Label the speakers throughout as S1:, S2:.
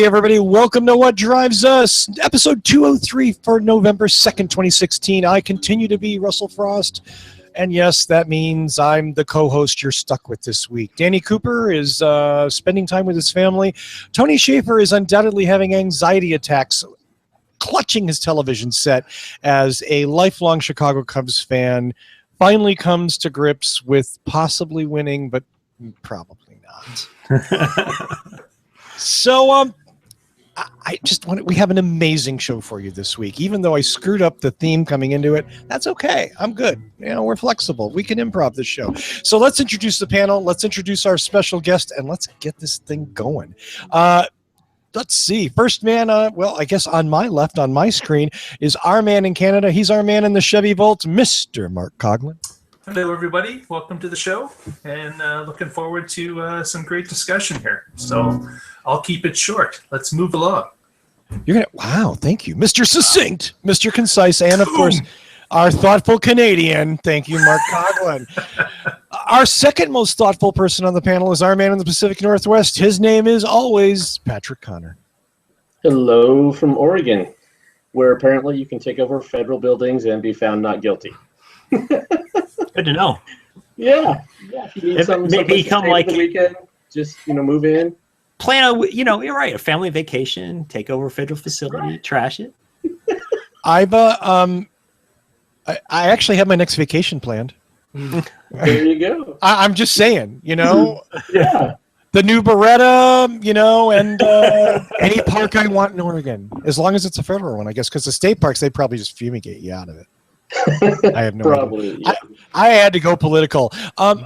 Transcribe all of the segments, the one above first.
S1: Hey, everybody. Welcome to What Drives Us, episode 203 for November 2nd, 2016. I continue to be Russell Frost. And yes, that means I'm the co-host you're stuck with this week. Danny Cooper is spending time with his family. Tony Schaefer is undoubtedly having anxiety attacks, clutching his television set as a lifelong Chicago Cubs fan finally comes to grips with possibly winning, but probably not. So, I just want we have an amazing show for you this week. Even though I screwed up the theme coming into it, that's okay. I'm good. You know, we're flexible. We can improv this show. So let's introduce the panel. Let's introduce our special guest, and let's get this thing going. Let's see. First man, well, I guess on my left, on my screen, is our man in Canada. He's our man in the Chevy Volt, Mr. Mark Coughlin.
S2: Hello, everybody. Welcome to the show, and looking forward to some great discussion here. So I'll keep it short. Let's move along.
S1: Wow, thank you. Mr. Succinct, Mr. Concise, and of course, our thoughtful Canadian. Thank you, Mark Coughlin. Our second most thoughtful person on the panel is our man in the Pacific Northwest. His name is always Patrick Connor.
S3: Hello from Oregon, where apparently you can take over federal buildings and be found not guilty.
S4: Good to know.
S3: Yeah. If you need
S4: maybe come like
S3: the weekend, just move in.
S4: Plan you're right. A family vacation, take over a federal facility, trash it.
S1: I actually have my next vacation planned.
S3: There you go.
S1: I'm just saying,
S3: Yeah.
S1: The new Beretta, and any park I want in Oregon, as long as it's a federal one, I guess, because the state parks, they probably just fumigate you out of it. I have no
S3: Probably,
S1: idea. Yeah. I had to go political.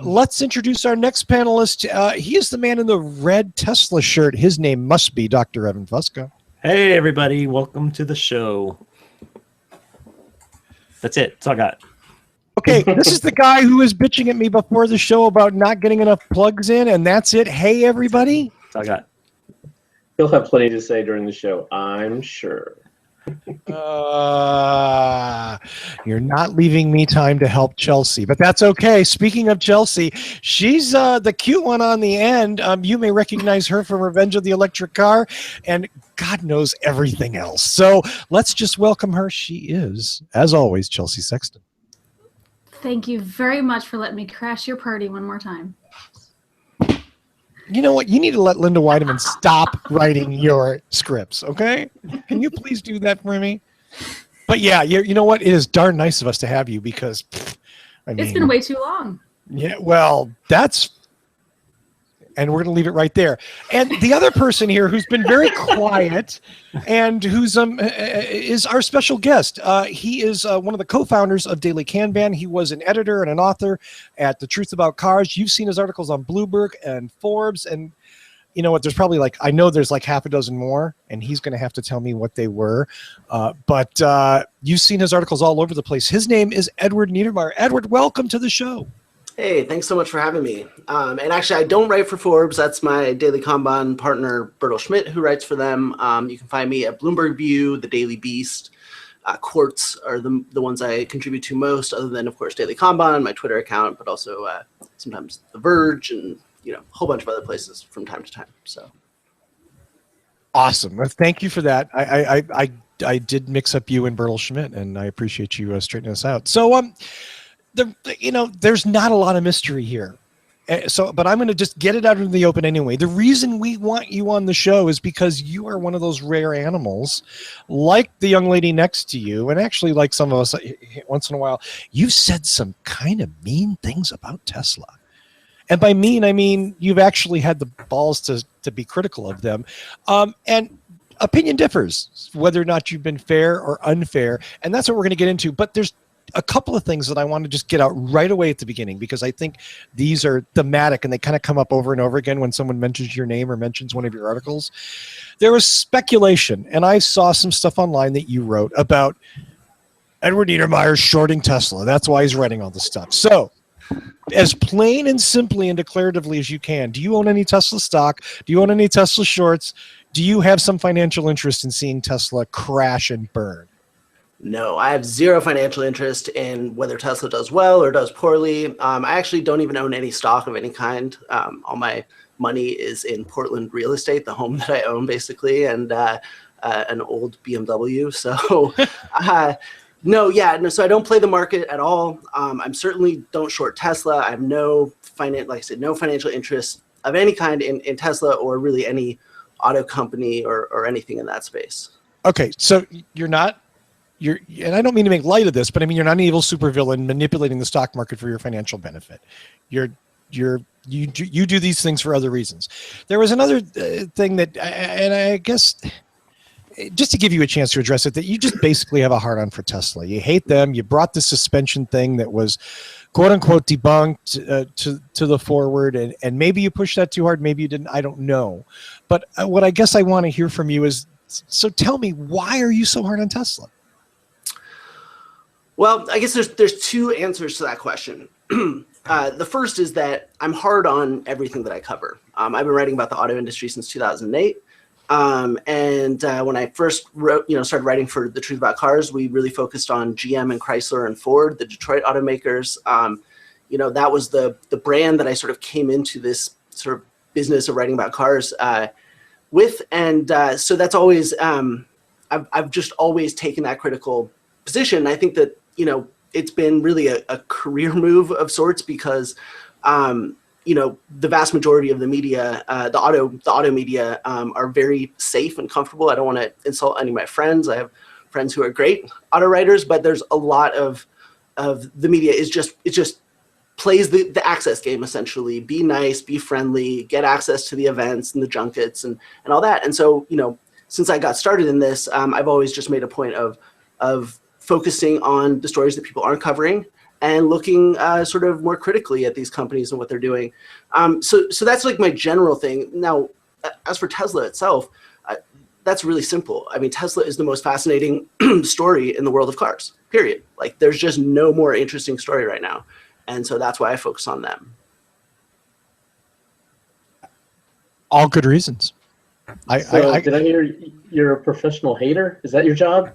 S1: Let's introduce our next panelist. He is the man in the red Tesla shirt. His name must be Dr. Evan Fusco.
S4: Hey, everybody. Welcome to the show. That's it. That's all I got.
S1: Okay, this is the guy who was bitching at me before the show about not getting enough plugs in, and that's it. Hey, everybody.
S4: That's all I got.
S3: He'll have plenty to say during the show, I'm sure.
S1: You're not leaving me time to help Chelsea, but that's okay. Speaking of Chelsea, she's the cute one on the end. You may recognize her from Revenge of the Electric Car, and God knows everything else. So let's just welcome her. She is, as always, Chelsea Sexton.
S5: Thank you very much for letting me crash your party one more time.
S1: You know what? You need to let Linda Weideman stop writing your scripts, okay? Can you please do that for me? But yeah, you know what? It is darn nice of us to have you because,
S5: it's been way too long.
S1: Yeah, well, and we're going to leave it right there. And the other person here who's been very quiet and who's is our special guest. He is one of the co-founders of Daily Kanban. He was an editor and an author at The Truth About Cars. You've seen his articles on Bloomberg and Forbes. And you know what? There's probably I know there's half a dozen more, and he's going to have to tell me what they were. But you've seen his articles all over the place. His name is Edward Niedermeyer. Edward, welcome to the show.
S6: Hey, thanks so much for having me. And actually, I don't write for Forbes. That's my Daily Kanban partner, Bertel Schmidt, who writes for them. You can find me at Bloomberg View, The Daily Beast. Quartz are the ones I contribute to most, other than, of course, Daily Kanban, my Twitter account, but also sometimes The Verge and a whole bunch of other places from time to time. So
S1: awesome. Well, thank you for that. I did mix up you and Bertel Schmidt, and I appreciate you straightening us out. So there's not a lot of mystery here. But I'm going to just get it out in the open anyway. The reason we want you on the show is because you are one of those rare animals, like the young lady next to you, and actually like some of us once in a while, you've said some kind of mean things about Tesla. And by mean, I mean you've actually had the balls to be critical of them. And opinion differs, whether or not you've been fair or unfair, and that's what we're going to get into. But there's a couple of things that I want to just get out right away at the beginning, because I think these are thematic and they kind of come up over and over again when someone mentions your name or mentions one of your articles. There was speculation, and I saw some stuff online that you wrote about Edward Niedermeyer shorting Tesla. That's why he's writing all this stuff. So as plain and simply and declaratively as you can, do you own any Tesla stock? Do you own any Tesla shorts? Do you have some financial interest in seeing Tesla crash and burn?
S6: No, I have zero financial interest in whether Tesla does well or does poorly. I actually don't even own any stock of any kind. All my money is in Portland real estate, the home that I own basically, and an old BMW. So no, so I don't play the market at all. I'm certainly don't short Tesla. I have no financial interest of any kind in Tesla or really any auto company or anything in that space.
S1: Okay, so you're, and I don't mean to make light of this, but I mean, you're not an evil supervillain manipulating the stock market for your financial benefit. You do these things for other reasons. There was another thing that, and I guess just to give you a chance to address it, that you just basically have a hard on for Tesla. You hate them. You brought the suspension thing that was quote unquote debunked to the forward, and maybe you pushed that too hard, maybe you didn't. I don't know. But what I guess I want to hear from you is, so tell me, why are you so hard on Tesla?
S6: Well, I guess there's two answers to that question. The first is that I'm hard on everything that I cover. I've been writing about the auto industry since 2008. And when I first started writing for The Truth About Cars, we really focused on GM and Chrysler and Ford, the Detroit automakers. That was the brand that I sort of came into this sort of business of writing about cars with. And so that's always, I've just always taken that critical position. I think that, it's been really a career move of sorts because, the vast majority of the media, the auto media are very safe and comfortable. I don't want to insult any of my friends. I have friends who are great auto writers, but there's a lot of the media it just plays the access game, essentially. Be nice, be friendly, get access to the events and the junkets and all that. And so, since I got started in this, I've always just made a point of focusing on the stories that people aren't covering and looking sort of more critically at these companies and what they're doing. So that's like my general thing. Now, as for Tesla itself, that's really simple. I mean, Tesla is the most fascinating story in the world of cars, period. Like, there's just no more interesting story right now. And so that's why I focus on them.
S1: All good reasons.
S3: Did I hear you're a professional hater? Is that your job?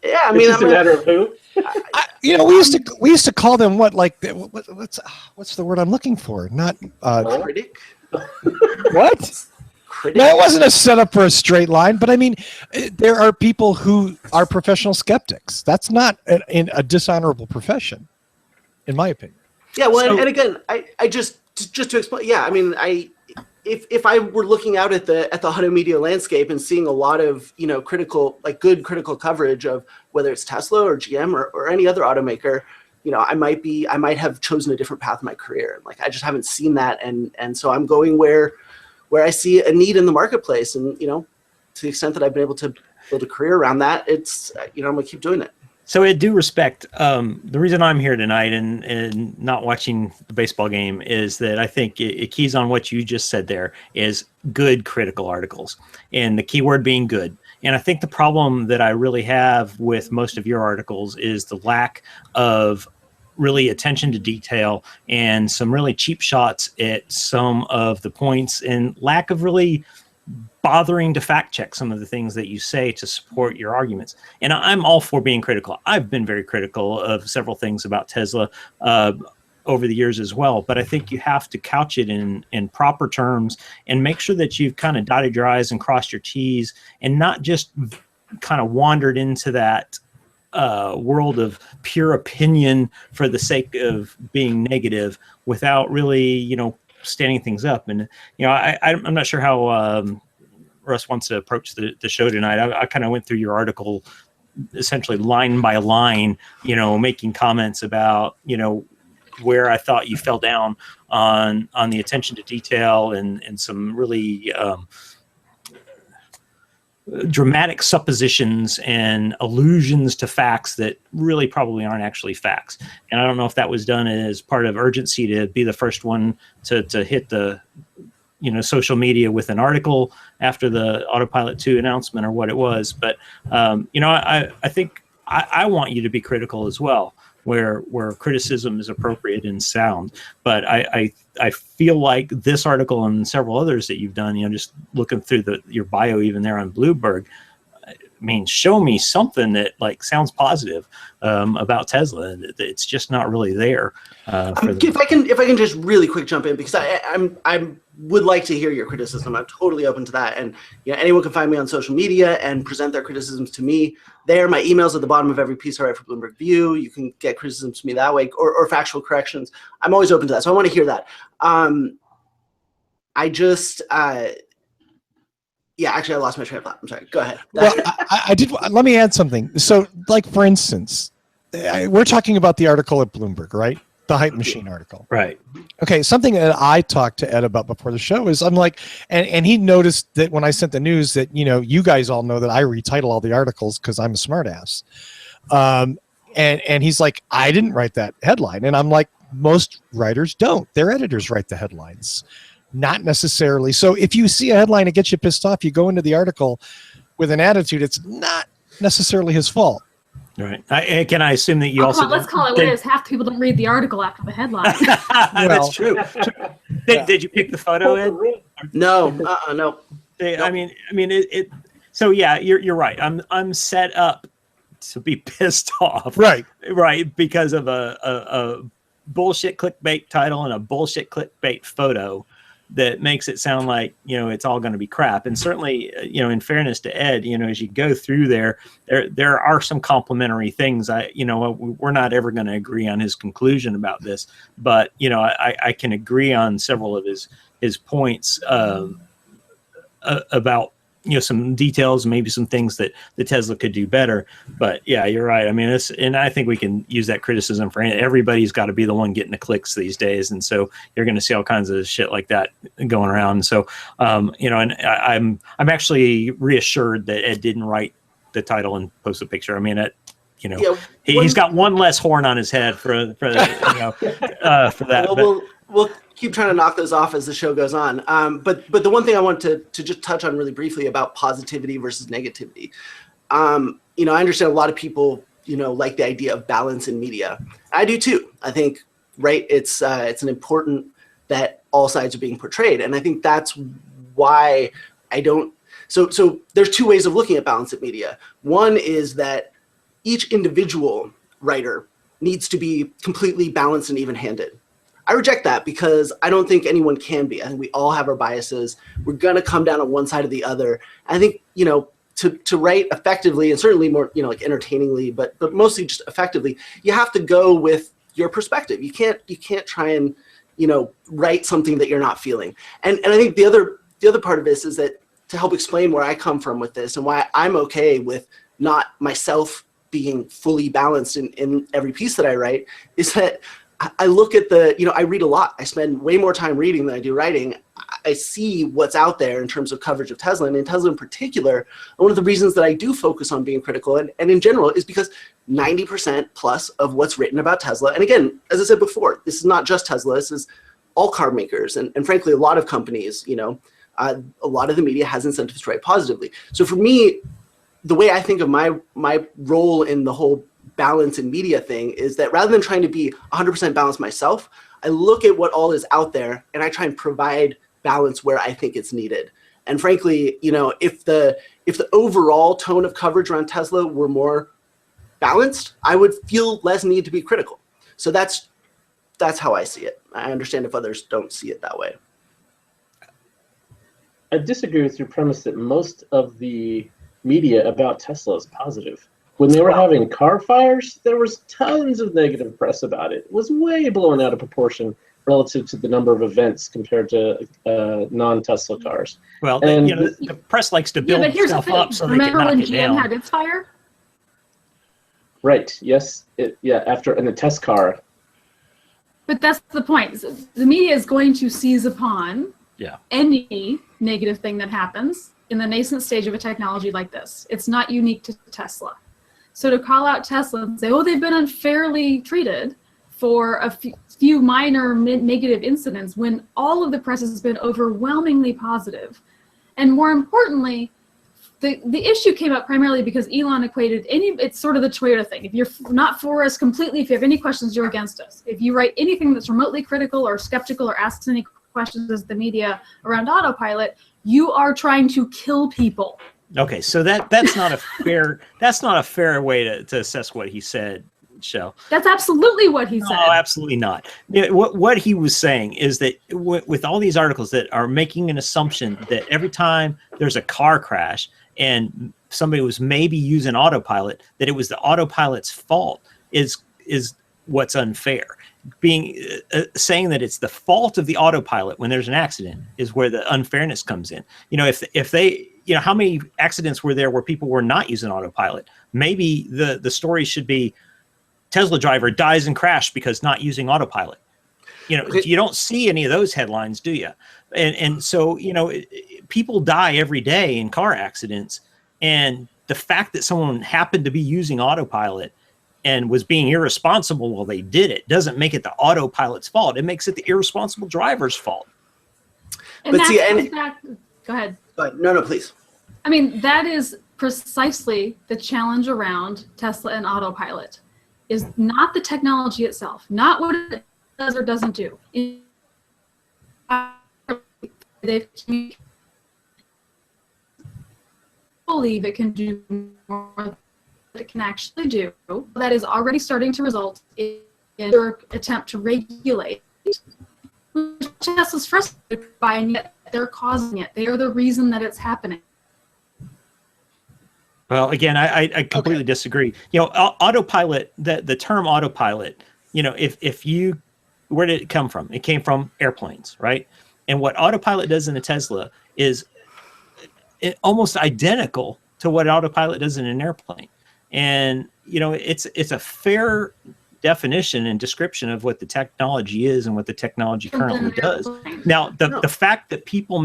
S6: Yeah, I
S3: It's
S6: mean,
S3: just a matter of who?
S1: we used to call them what's the word I'm looking for? Not
S6: critic.
S1: what?
S6: Critic.
S1: No, it wasn't a setup for a straight line, but I mean, there are people who are professional skeptics. That's not a dishonorable profession, in my opinion.
S6: Yeah, well, and again, I just to explain. Yeah, I mean, if I were looking out at the auto media landscape and seeing a lot of good critical coverage of whether it's Tesla or GM or any other automaker, I might have chosen a different path in my career. Like, I just haven't seen that, and so I'm going where I see a need in the marketplace, and to the extent that I've been able to build a career around that, it's I'm gonna keep doing it.
S4: So in due respect, the reason I'm here tonight and not watching the baseball game is that I think it keys on what you just said there is good critical articles, and the key word being good. And I think the problem that I really have with most of your articles is the lack of really attention to detail and some really cheap shots at some of the points and lack of really bothering to fact check some of the things that you say to support your arguments. And I'm all for being critical. I've been very critical of several things about Tesla over the years as well, but I think you have to couch it in proper terms and make sure that you've kind of dotted your I's and crossed your T's and not just kind of wandered into that world of pure opinion for the sake of being negative without really, standing things up. And, I'm not sure how Russ wants to approach the show tonight. I kind of went through your article essentially line by line, making comments about, where I thought you fell down on the attention to detail and some really dramatic suppositions and allusions to facts that really probably aren't actually facts. And I don't know if that was done as part of urgency to be the first one to hit the social media with an article after the Autopilot 2 announcement or what it was. But, I think I want you to be critical as well, where criticism is appropriate and sound. But I feel like this article and several others that you've done, just looking through your bio even there on Bloomberg, I mean, show me something that sounds positive about Tesla. It's just not really there.
S6: If I can just really quick jump in, because I'm would like to hear your criticism. I'm totally open to that. And anyone can find me on social media and present their criticisms to me there. My email's at the bottom of every piece I write for Bloomberg View. You can get criticisms to me that way, or factual corrections. I'm always open to that. So I want to hear that. Actually, I lost my train of thought. I'm sorry. Go ahead.
S1: Well, I did. Let me add something. So, like, for instance, we're talking about the article at Bloomberg, right? The hype machine article.
S4: Right.
S1: Okay. Something that I talked to Ed about before the show is I'm like, and he noticed that when I sent the news that, you guys all know that I retitle all the articles because I'm a smartass. And he's like, I didn't write that headline. And I'm like, most writers don't. Their editors write the headlines. Not necessarily. So if you see a headline that gets you pissed off, you go into the article with an attitude. It's not necessarily his fault.
S4: Right. Can I assume that you also?
S5: Let's call it what it is. Half the people don't read the article after the headline.
S4: That's true. Did you pick the photo, Ed?
S6: No. No.
S4: I mean, it. So yeah, you're right. I'm set up to be pissed off.
S1: Right.
S4: Right. Because of a bullshit clickbait title and a bullshit clickbait photo that makes it sound like, it's all going to be crap. And certainly, in fairness to Ed, as you go through there are some complimentary things. We're not ever going to agree on his conclusion about this, but, I can agree on several of his points about, some details, maybe some things that the Tesla could do better. But yeah, you're right. I mean, and I think we can use that criticism for everybody's got to be the one getting the clicks these days. And so you're going to see all kinds of shit like that going around. So, and I'm actually reassured that Ed didn't write the title and post a picture. I mean, he's got one less horn on his head for that.
S6: Well, we'll keep trying to knock those off as the show goes on. But the one thing I want to just touch on really briefly about positivity versus negativity. I understand a lot of people, like the idea of balance in media. I do too. I think, right, it's an important that all sides are being portrayed. And I think that's why I don't. So there's two ways of looking at balance in media. One is that each individual writer needs to be completely balanced and even-handed. I reject that because I don't think anyone can be. I think we all have our biases. We're going to come down on one side or the other. I think, to write effectively and certainly more, like entertainingly, but mostly just effectively, you have to go with your perspective. You can't try and, write something that you're not feeling. And I think the other part of this is that to help explain where I come from with this and why I'm okay with not myself being fully balanced in every piece that I write is that I look at I read a lot. I spend way more time reading than I do writing. I see what's out there in terms of coverage of Tesla, and in Tesla in particular. One of the reasons that I do focus on being critical and in general is because 90% plus of what's written about Tesla, and again, as I said before, this is not just Tesla, this is all car makers, and frankly, a lot of companies, a lot of the media has incentives to write positively. So for me, the way I think of my role in the whole balance in media thing is that rather than trying to be 100% balanced myself, I look at what all is out there and I try and provide balance where I think it's needed. And frankly, if the overall tone of coverage around Tesla were more balanced, I would feel less need to be critical. So that's how I see it. I understand if others don't see it that way.
S3: I disagree with your premise that most of the media about Tesla is positive. When they were having car fires, there was tons of negative press about it. It was way blown out of proportion relative to the number of events compared to non-Tesla cars.
S4: Well,
S3: and
S4: the press likes to build stuff up so they can
S5: Remember
S4: knock
S5: when
S4: it
S5: GM
S4: down.
S5: had its fire?
S3: Right. Yes. After in the test car.
S5: But that's the point. The media is going to seize upon any negative thing that happens in the nascent stage of a technology like this. It's not unique to Tesla. So to call out Tesla and say, they've been unfairly treated for a few minor negative incidents when all of the press has been overwhelmingly positive. And more importantly, the issue came up primarily because Elon equated it's sort of the Toyota thing. If you're not for us completely, if you have any questions, you're against us. If you write anything that's remotely critical or skeptical or asks any questions as the media around autopilot, you are trying to kill people.
S4: Okay, so that's not a fair way to assess what he said Shell.
S5: That's absolutely what he said.
S4: No, absolutely not. What he was saying is that with all these articles that are making an assumption that every time there's a car crash and somebody was maybe using autopilot, that it was the autopilot's fault is what's unfair. Saying that it's the fault of the autopilot when there's an accident is where the unfairness comes in. If they, how many accidents were there where people were not using autopilot? Maybe the story should be Tesla driver dies in crash because not using autopilot. You don't see any of those headlines, do you? And so, people die every day in car accidents. And the fact that someone happened to be using autopilot and was being irresponsible while they did it doesn't make it the autopilot's fault. It makes it the irresponsible driver's fault.
S5: And
S6: But see,
S5: go ahead.
S6: No, please.
S5: I mean, that is precisely the challenge around Tesla and autopilot, is not the technology itself, not what it does or doesn't do. They believe it can do more than it can actually do. That is already starting to result in their attempt to regulate. Tesla's frustrated by, and yet they're causing it. They are the reason that it's happening.
S4: Well, again, I completely disagree. Autopilot, the term autopilot, if you, where did it come from? It came from airplanes, right? And what autopilot does in a Tesla is almost identical to what autopilot does in an airplane. And, it's a fair definition and description of what the technology is and what the technology currently does. Now, the fact that people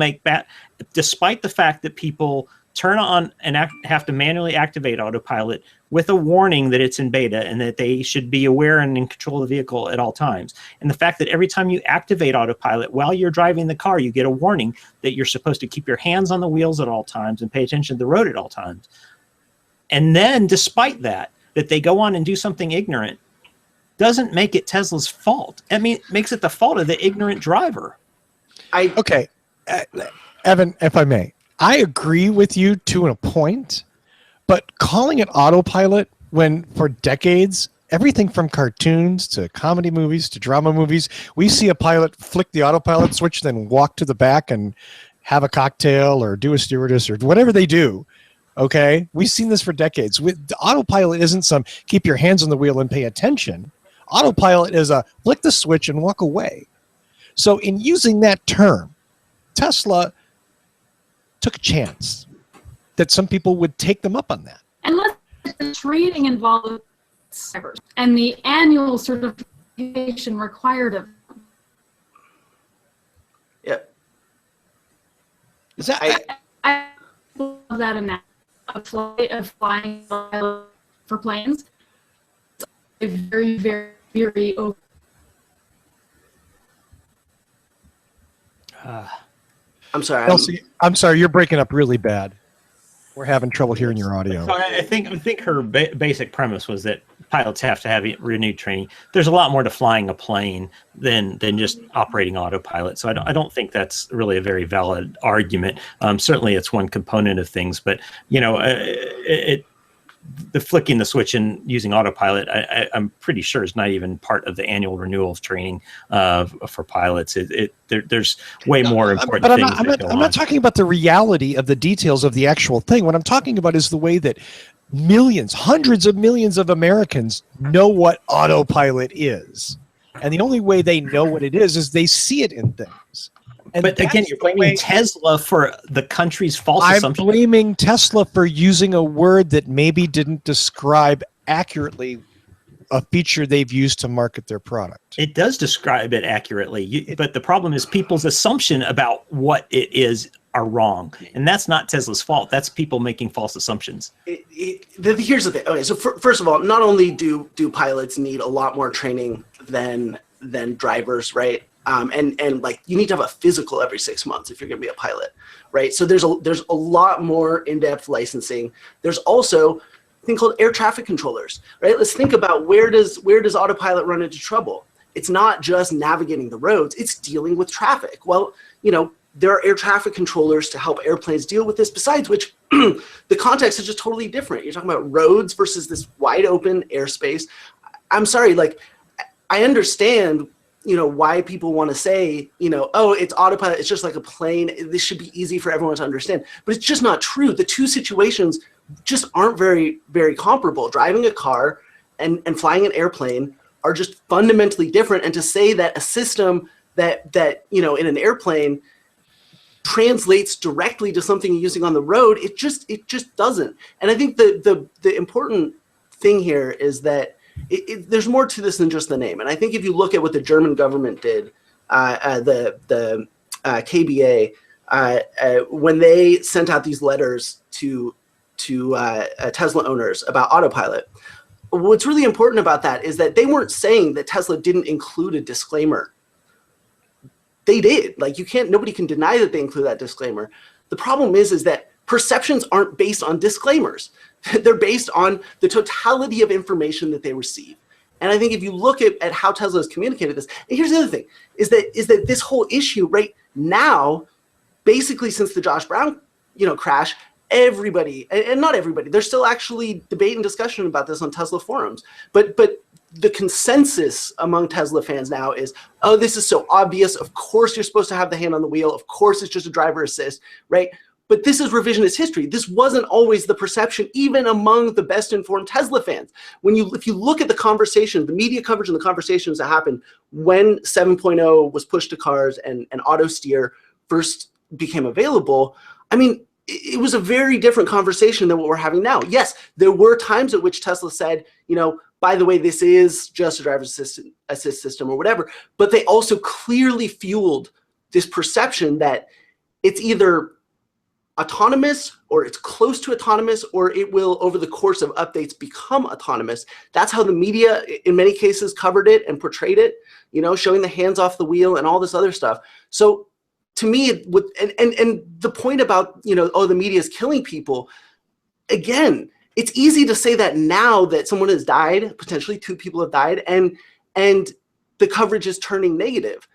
S4: despite the fact that people turn on and have to manually activate autopilot with a warning that it's in beta and that they should be aware and in control of the vehicle at all times. And the fact that every time you activate autopilot while you're driving the car, you get a warning that you're supposed to keep your hands on the wheels at all times and pay attention to the road at all times. And then despite that they go on and do something ignorant doesn't make it Tesla's fault. I mean, it makes it the fault of the ignorant driver.
S1: Okay. Evan, if I may, I agree with you to a point, but calling it autopilot when for decades, everything from cartoons to comedy movies to drama movies, we see a pilot flick the autopilot switch, then walk to the back and have a cocktail or do a stewardess or whatever they do. Okay. We've seen this for decades. With the autopilot isn't some keep your hands on the wheel and pay attention. Autopilot is a flick the switch and walk away. So in using that term, Tesla took a chance that some people would take them up on that.
S5: And let's the training involved drivers and the annual certification required of them.
S6: Yep.
S1: Is that
S5: I love that analogy of flying for planes. It's a very, very, very over.
S6: I'm sorry.
S1: Elsie, I'm sorry, you're breaking up really bad. We're having trouble hearing your audio.
S4: So I think her basic premise was that pilots have to have renewed training. There's a lot more to flying a plane than just operating autopilot. So I don't think that's really a very valid argument. Certainly, it's one component of things, but the flicking the switch and using autopilot, I'm pretty sure is not even part of the annual renewal of training for pilots. There's way more important things.
S1: I'm not talking about the reality of the details of the actual thing. What I'm talking about is the way that millions, hundreds of millions of Americans know what autopilot is. And the only way they know what it is they see it in things.
S4: But again, you're blaming Tesla for the country's false assumption.
S1: I'm blaming Tesla for using a word that maybe didn't describe accurately a feature they've used to market their product.
S4: It does describe it accurately, but the problem is people's assumption about what it is are wrong. And that's not Tesla's fault. That's people making false assumptions.
S6: Here's the thing. Okay, so first of all, not only do pilots need a lot more training than drivers, right? And like you need to have a physical every 6 months if you're going to be a pilot, right? So there's a lot more in-depth licensing. There's also a thing called air traffic controllers, right? Let's think about where does autopilot run into trouble? It's not just navigating the roads; it's dealing with traffic. Well, there are air traffic controllers to help airplanes deal with this. Besides which, the context is just totally different. You're talking about roads versus this wide open airspace. I'm sorry, like, I understand, why people want to say, oh, it's autopilot, it's just like a plane, this should be easy for everyone to understand. But it's just not true. The two situations just aren't very, very comparable. Driving a car and flying an airplane are just fundamentally different. And to say that a system that in an airplane translates directly to something you're using on the road, it just doesn't. And I think the important thing here is that there's more to this than just the name. And I think if you look at what the German government did, the KBA, when they sent out these letters to Tesla owners about autopilot, what's really important about that is that they weren't saying that Tesla didn't include a disclaimer. They did. Like, nobody can deny that they include that disclaimer. The problem is that perceptions aren't based on disclaimers. They're based on the totality of information that they receive. And I think if you look at how Tesla has communicated this, and here's the other thing, is that this whole issue right now, basically since the Josh Brown, crash, everybody, and not everybody, there's still actually debate and discussion about this on Tesla forums, but the consensus among Tesla fans now is, oh, this is so obvious. Of course you're supposed to have the hand on the wheel. Of course it's just a driver assist, right? But this is revisionist history. This wasn't always the perception, even among the best informed Tesla fans. If you look at the conversation, the media coverage and the conversations that happened when 7.0 was pushed to cars and auto steer first became available, I mean, it was a very different conversation than what we're having now. Yes, there were times at which Tesla said, by the way, this is just a driver's assist system or whatever, but they also clearly fueled this perception that it's either autonomous or it's close to autonomous, or it will, over the course of updates, become autonomous. That's how the media, in many cases, covered it and portrayed it, showing the hands off the wheel and all this other stuff. So to me, and the point about, oh, the media is killing people, again, it's easy to say that now that someone has died, potentially 2 people have died, and the coverage is turning negative.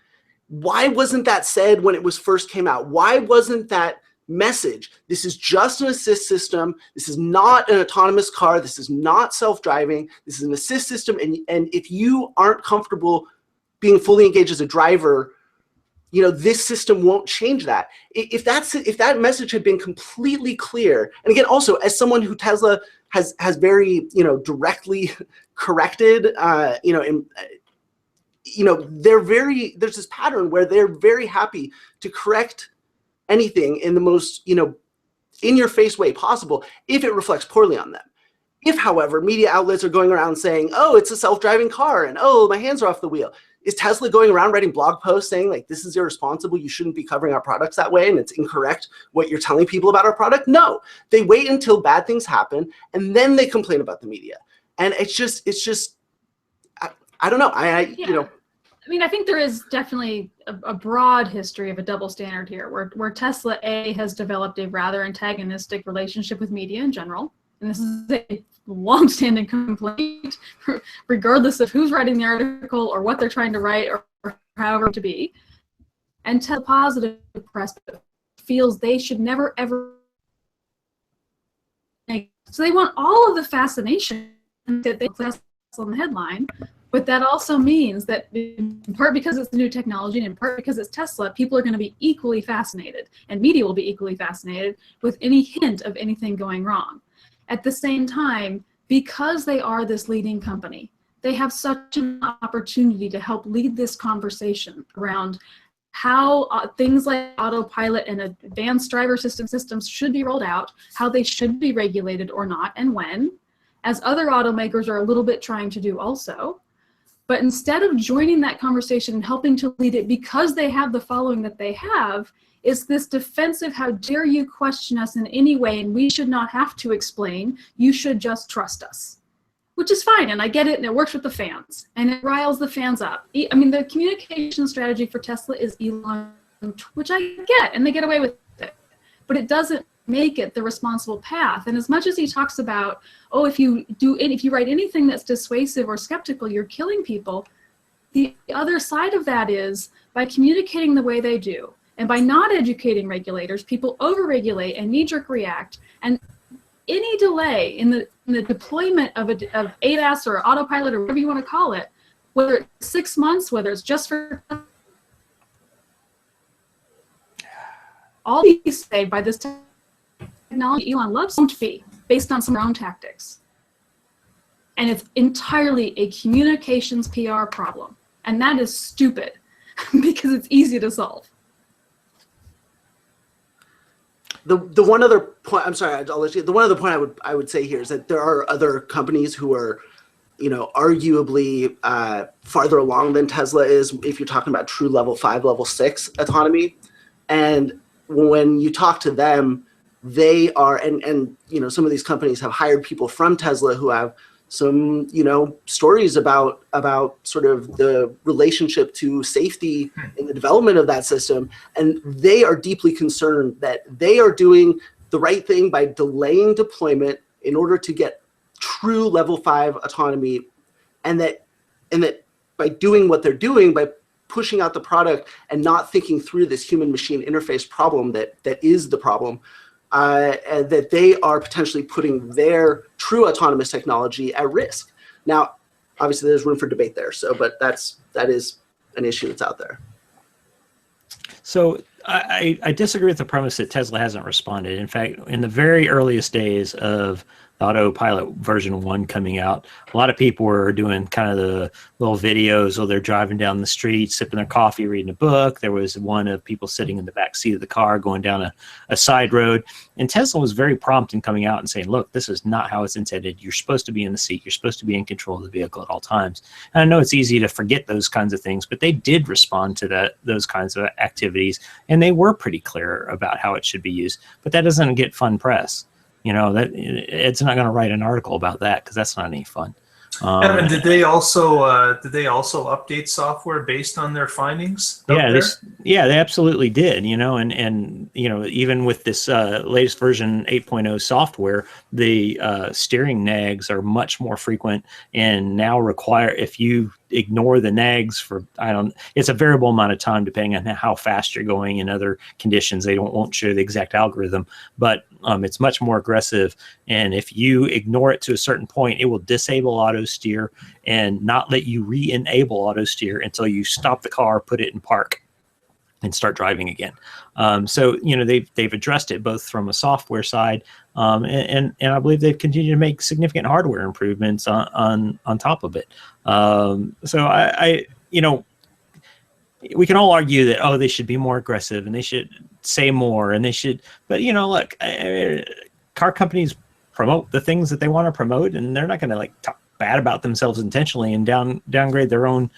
S6: Why wasn't that said when it was first came out? Why wasn't that message? This is just an assist system. This is not an autonomous car. This is not self-driving. This is an assist system. And if you aren't comfortable being fully engaged as a driver, this system won't change that. If that message had been completely clear, and again, also as someone who Tesla has very directly corrected, there's this pattern where they're very happy to correct anything in the most in your face way possible if it reflects poorly on them. If, however, media outlets are going around saying, oh, it's a self-driving car, and oh, my hands are off the wheel, is Tesla going around writing blog posts saying, like, this is irresponsible, you shouldn't be covering our products that way, and it's incorrect what you're telling people about our product? No. They wait until bad things happen, and then they complain about the media. And it's just I don't know.
S5: I mean, I think there is definitely a broad history of a double standard here, where Tesla has developed a rather antagonistic relationship with media in general. And this is a long-standing complaint, regardless of who's writing the article or what they're trying to write or however to be. And Tesla positive press feels they should never, ever. So they want all of the fascination that they Tesla on the headline. But that also means that, in part because it's new technology and in part because it's Tesla, people are going to be equally fascinated, and media will be equally fascinated with any hint of anything going wrong. At the same time, because they are this leading company, they have such an opportunity to help lead this conversation around how things like autopilot and advanced driver systems should be rolled out, how they should be regulated or not, and when, as other automakers are a little bit trying to do also. But instead of joining that conversation and helping to lead it because they have the following that they have, it's this defensive, how dare you question us in any way, and we should not have to explain, you should just trust us. Which is fine, and I get it, and it works with the fans, and it riles the fans up. I mean, the communication strategy for Tesla is Elon, which I get, and they get away with it. But it doesn't make it the responsible path. And as much as he talks about, oh, if you write anything that's dissuasive or skeptical, you're killing people, the other side of that is by communicating the way they do and by not educating regulators, people overregulate and knee-jerk react. And any delay in the deployment of ADAS or autopilot or whatever you want to call it, whether it's 6 months, whether it's just for all these saved by this technology Elon loves won't be based on some own tactics. And it's entirely a communications PR problem. And that is stupid because it's easy to solve.
S6: The one other point, I'm sorry, I'll let you. The one other point I would say here is that there are other companies who are, arguably farther along than Tesla is if you're talking about true level 5, level 6 autonomy. And when you talk to them, they are, and some of these companies have hired people from Tesla who have some, stories about sort of the relationship to safety in the development of that system. And they are deeply concerned that they are doing the right thing by delaying deployment in order to get true level 5 autonomy. And that by doing what they're doing, by pushing out the product and not thinking through this human machine interface problem that is the problem, and that they are potentially putting their true autonomous technology at risk. Now, obviously, there's room for debate there. But that is an issue that's out there.
S4: So I disagree with the premise that Tesla hasn't responded. In fact, in the very earliest days of the Autopilot version 1 coming out, a lot of people were doing kind of the little videos, or they're driving down the street, sipping their coffee, reading a book. There was one of people sitting in the back seat of the car going down a side road. And Tesla was very prompt in coming out and saying, look, this is not how it's intended. You're supposed to be in the seat. You're supposed to be in control of the vehicle at all times. And I know it's easy to forget those kinds of things, but they did respond to those kinds of activities, and they were pretty clear about how it should be used. But that doesn't get fun press. That it's not going to write an article about that because that's not any fun.
S2: Evan, did they also update software based on their findings?
S4: They absolutely did. And even with this latest version 8.0 software, the steering nags are much more frequent and now require, if you ignore the nags for it's a variable amount of time depending on how fast you're going and other conditions. They won't show the exact algorithm, but it's much more aggressive. And if you ignore it to a certain point, it will disable auto steer and not let you re-enable auto steer until you stop the car, put it in park, and start driving again. So they've addressed it both from a software side, and I believe they've continued to make significant hardware improvements on top of it. So I we can all argue that they should be more aggressive and they should say more and they should, but look, car companies promote the things that they want to promote, and they're not going to talk bad about themselves intentionally and downgrade their own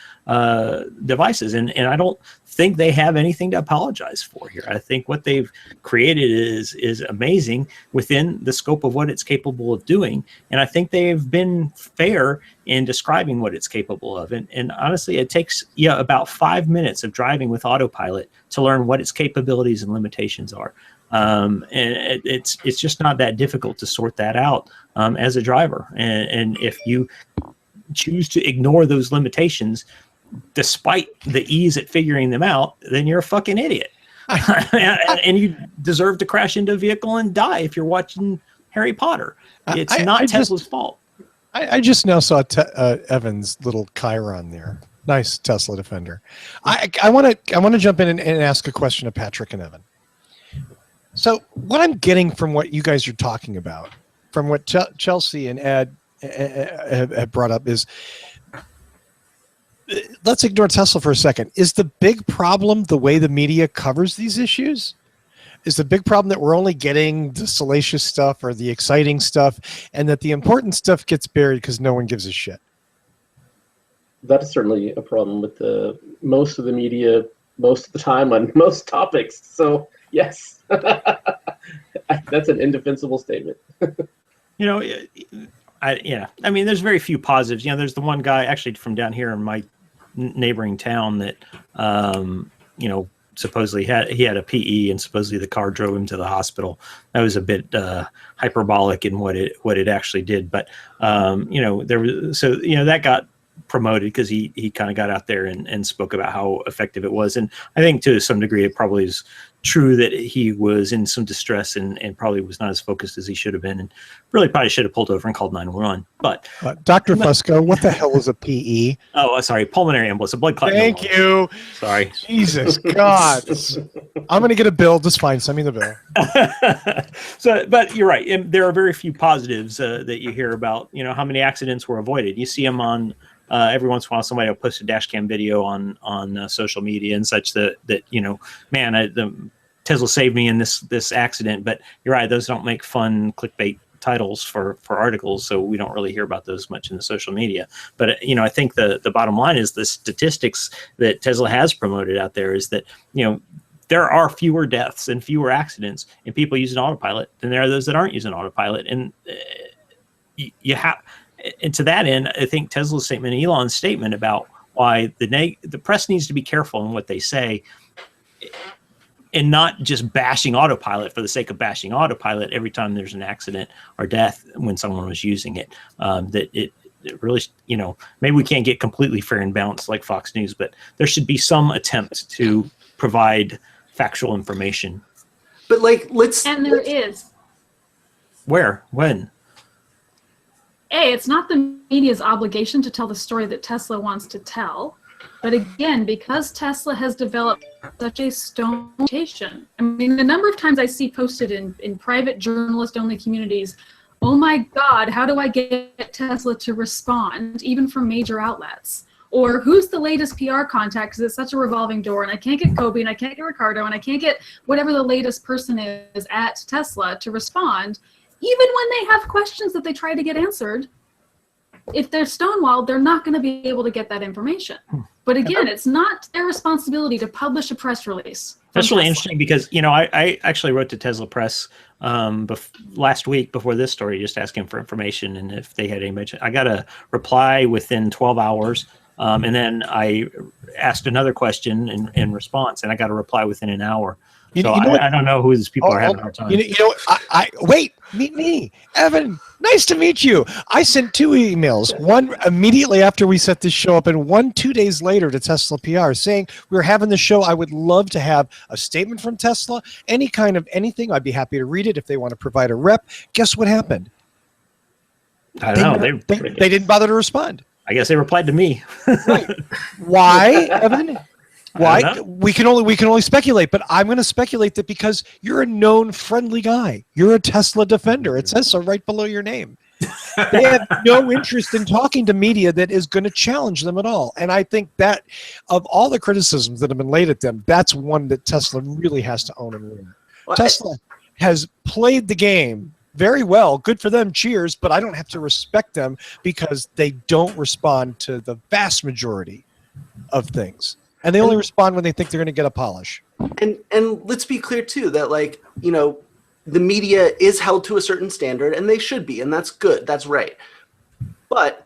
S4: devices. And I don't think they have anything to apologize for here. I think what they've created is amazing within the scope of what it's capable of doing. And I think they've been fair in describing what it's capable of. And honestly, it takes about 5 minutes of driving with autopilot to learn what its capabilities and limitations are. And it's just not that difficult to sort that out as a driver. And if you choose to ignore those limitations, despite the ease at figuring them out, then you're a fucking idiot. And you deserve to crash into a vehicle and die if you're watching Harry Potter. It's not Tesla's fault.
S1: I just now saw Evan's little Chiron there. Nice Tesla Defender. I want to jump in and ask a question of Patrick and Evan. So what I'm getting from what you guys are talking about, from what Chelsea and Ed have brought up is, let's ignore Tesla for a second. Is the big problem the way the media covers these issues? Is the big problem that we're only getting the salacious stuff or the exciting stuff, and that the important stuff gets buried because no one gives a shit?
S3: That is certainly a problem with most of the media, most of the time on most topics. So yes, that's an indefensible statement.
S4: I mean, there's very few positives. There's the one guy actually from down here in my neighboring town that, supposedly he had a PE and supposedly the car drove him to the hospital. That was a bit hyperbolic in what it actually did. But, that got promoted because he kind of got out there and spoke about how effective it was. And I think to some degree, it probably is true that he was in some distress and probably was not as focused as he should have been, and really probably should have pulled over and called 911. But
S1: Dr. Fusco, what the hell is a PE?
S4: oh, sorry, pulmonary embolus, a blood clot.
S1: Thank you.
S4: Sorry.
S1: Jesus God. I'm going to get a bill. Just fine. Send me the bill.
S4: So, but you're right. And there are very few positives that you hear about, how many accidents were avoided. You see them on every once in a while, somebody will post a dash cam video on social media and such that man, the Tesla saved me in this accident. But you're right; those don't make fun clickbait titles for articles, so we don't really hear about those much in the social media. But I think the bottom line is the statistics that Tesla has promoted out there is that there are fewer deaths and fewer accidents in people using autopilot than there are those that aren't using autopilot, and you have. And to that end, I think Tesla's statement, Elon's statement about why the press needs to be careful in what they say and not just bashing autopilot for the sake of bashing autopilot every time there's an accident or death when someone was using it. That it really, maybe we can't get completely fair and balanced like Fox News, but there should be some attempt to provide factual information.
S6: But let's.
S5: And there is.
S4: Where? When?
S5: It's not the media's obligation to tell the story that Tesla wants to tell. But again, because Tesla has developed such a stone reputation, I mean, the number of times I see posted in private journalist-only communities, oh my God, how do I get Tesla to respond, even from major outlets? Or who's the latest PR contact, because it's such a revolving door, and I can't get Kobe, and I can't get Ricardo, and I can't get whatever the latest person is at Tesla to respond. Even when they have questions that they try to get answered, if they're stonewalled, they're not going to be able to get that information. But again, it's not their responsibility to publish a press release.
S4: That's really interesting because, I actually wrote to Tesla Press last week before this story, just asking for information and if they had any mention. I got a reply within 12 hours. And then I asked another question in response, and I got a reply within an hour. I don't know who these people are having a hard time.
S1: Wait, meet me, Evan. Nice to meet you. I sent 2 emails, one immediately after we set this show up, and one 2 days later to Tesla PR saying we're having the show. I would love to have a statement from Tesla, any kind of anything. I'd be happy to read it if they want to provide a rep. Guess what happened?
S4: I don't know.
S1: They didn't bother to respond.
S4: I guess they replied to me.
S1: Right. Why, Evan? Why? We can only speculate, but I'm going to speculate that because you're a known friendly guy. You're a Tesla defender. It says so right below your name. They have no interest in talking to media that is going to challenge them at all. And I think that of all the criticisms that have been laid at them, that's one that Tesla really has to own and win. Well, Tesla has played the game very well. Good for them. Cheers. But I don't have to respect them because they don't respond to the vast majority of things. And they only respond when they think they're going to get a polish.
S6: And let's be clear too that the media is held to a certain standard, and they should be, and that's good. That's right. But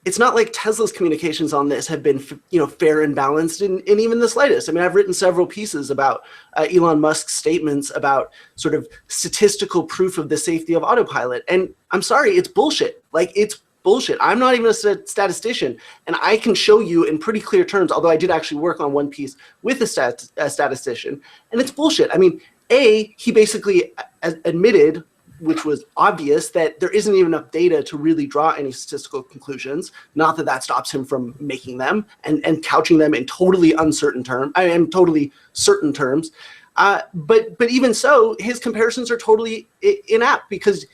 S6: it's not like Tesla's communications on this have been fair and balanced in even the slightest. I mean, I've written several pieces about Elon Musk's statements about sort of statistical proof of the safety of autopilot, and I'm sorry, it's bullshit. It's bullshit. I'm not even a statistician, and I can show you in pretty clear terms, although I did actually work on one piece with a statistician, and it's bullshit. I mean, he basically admitted, which was obvious, that there isn't even enough data to really draw any statistical conclusions. Not that stops him from making them and couching them in totally uncertain terms. I am totally certain terms. But even so, his comparisons are totally inapt because,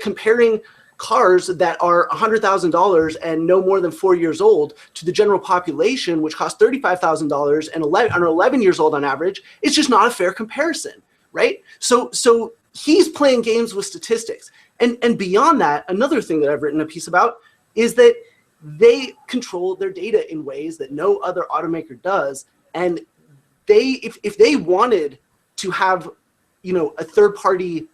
S6: comparing cars that are $100,000 and no more than 4 years old to the general population, which costs $35,000 and are 11 years old on average, it's just not a fair comparison, right? So he's playing games with statistics. And beyond that, another thing that I've written a piece about is that they control their data in ways that no other automaker does. And if they wanted to have, a third party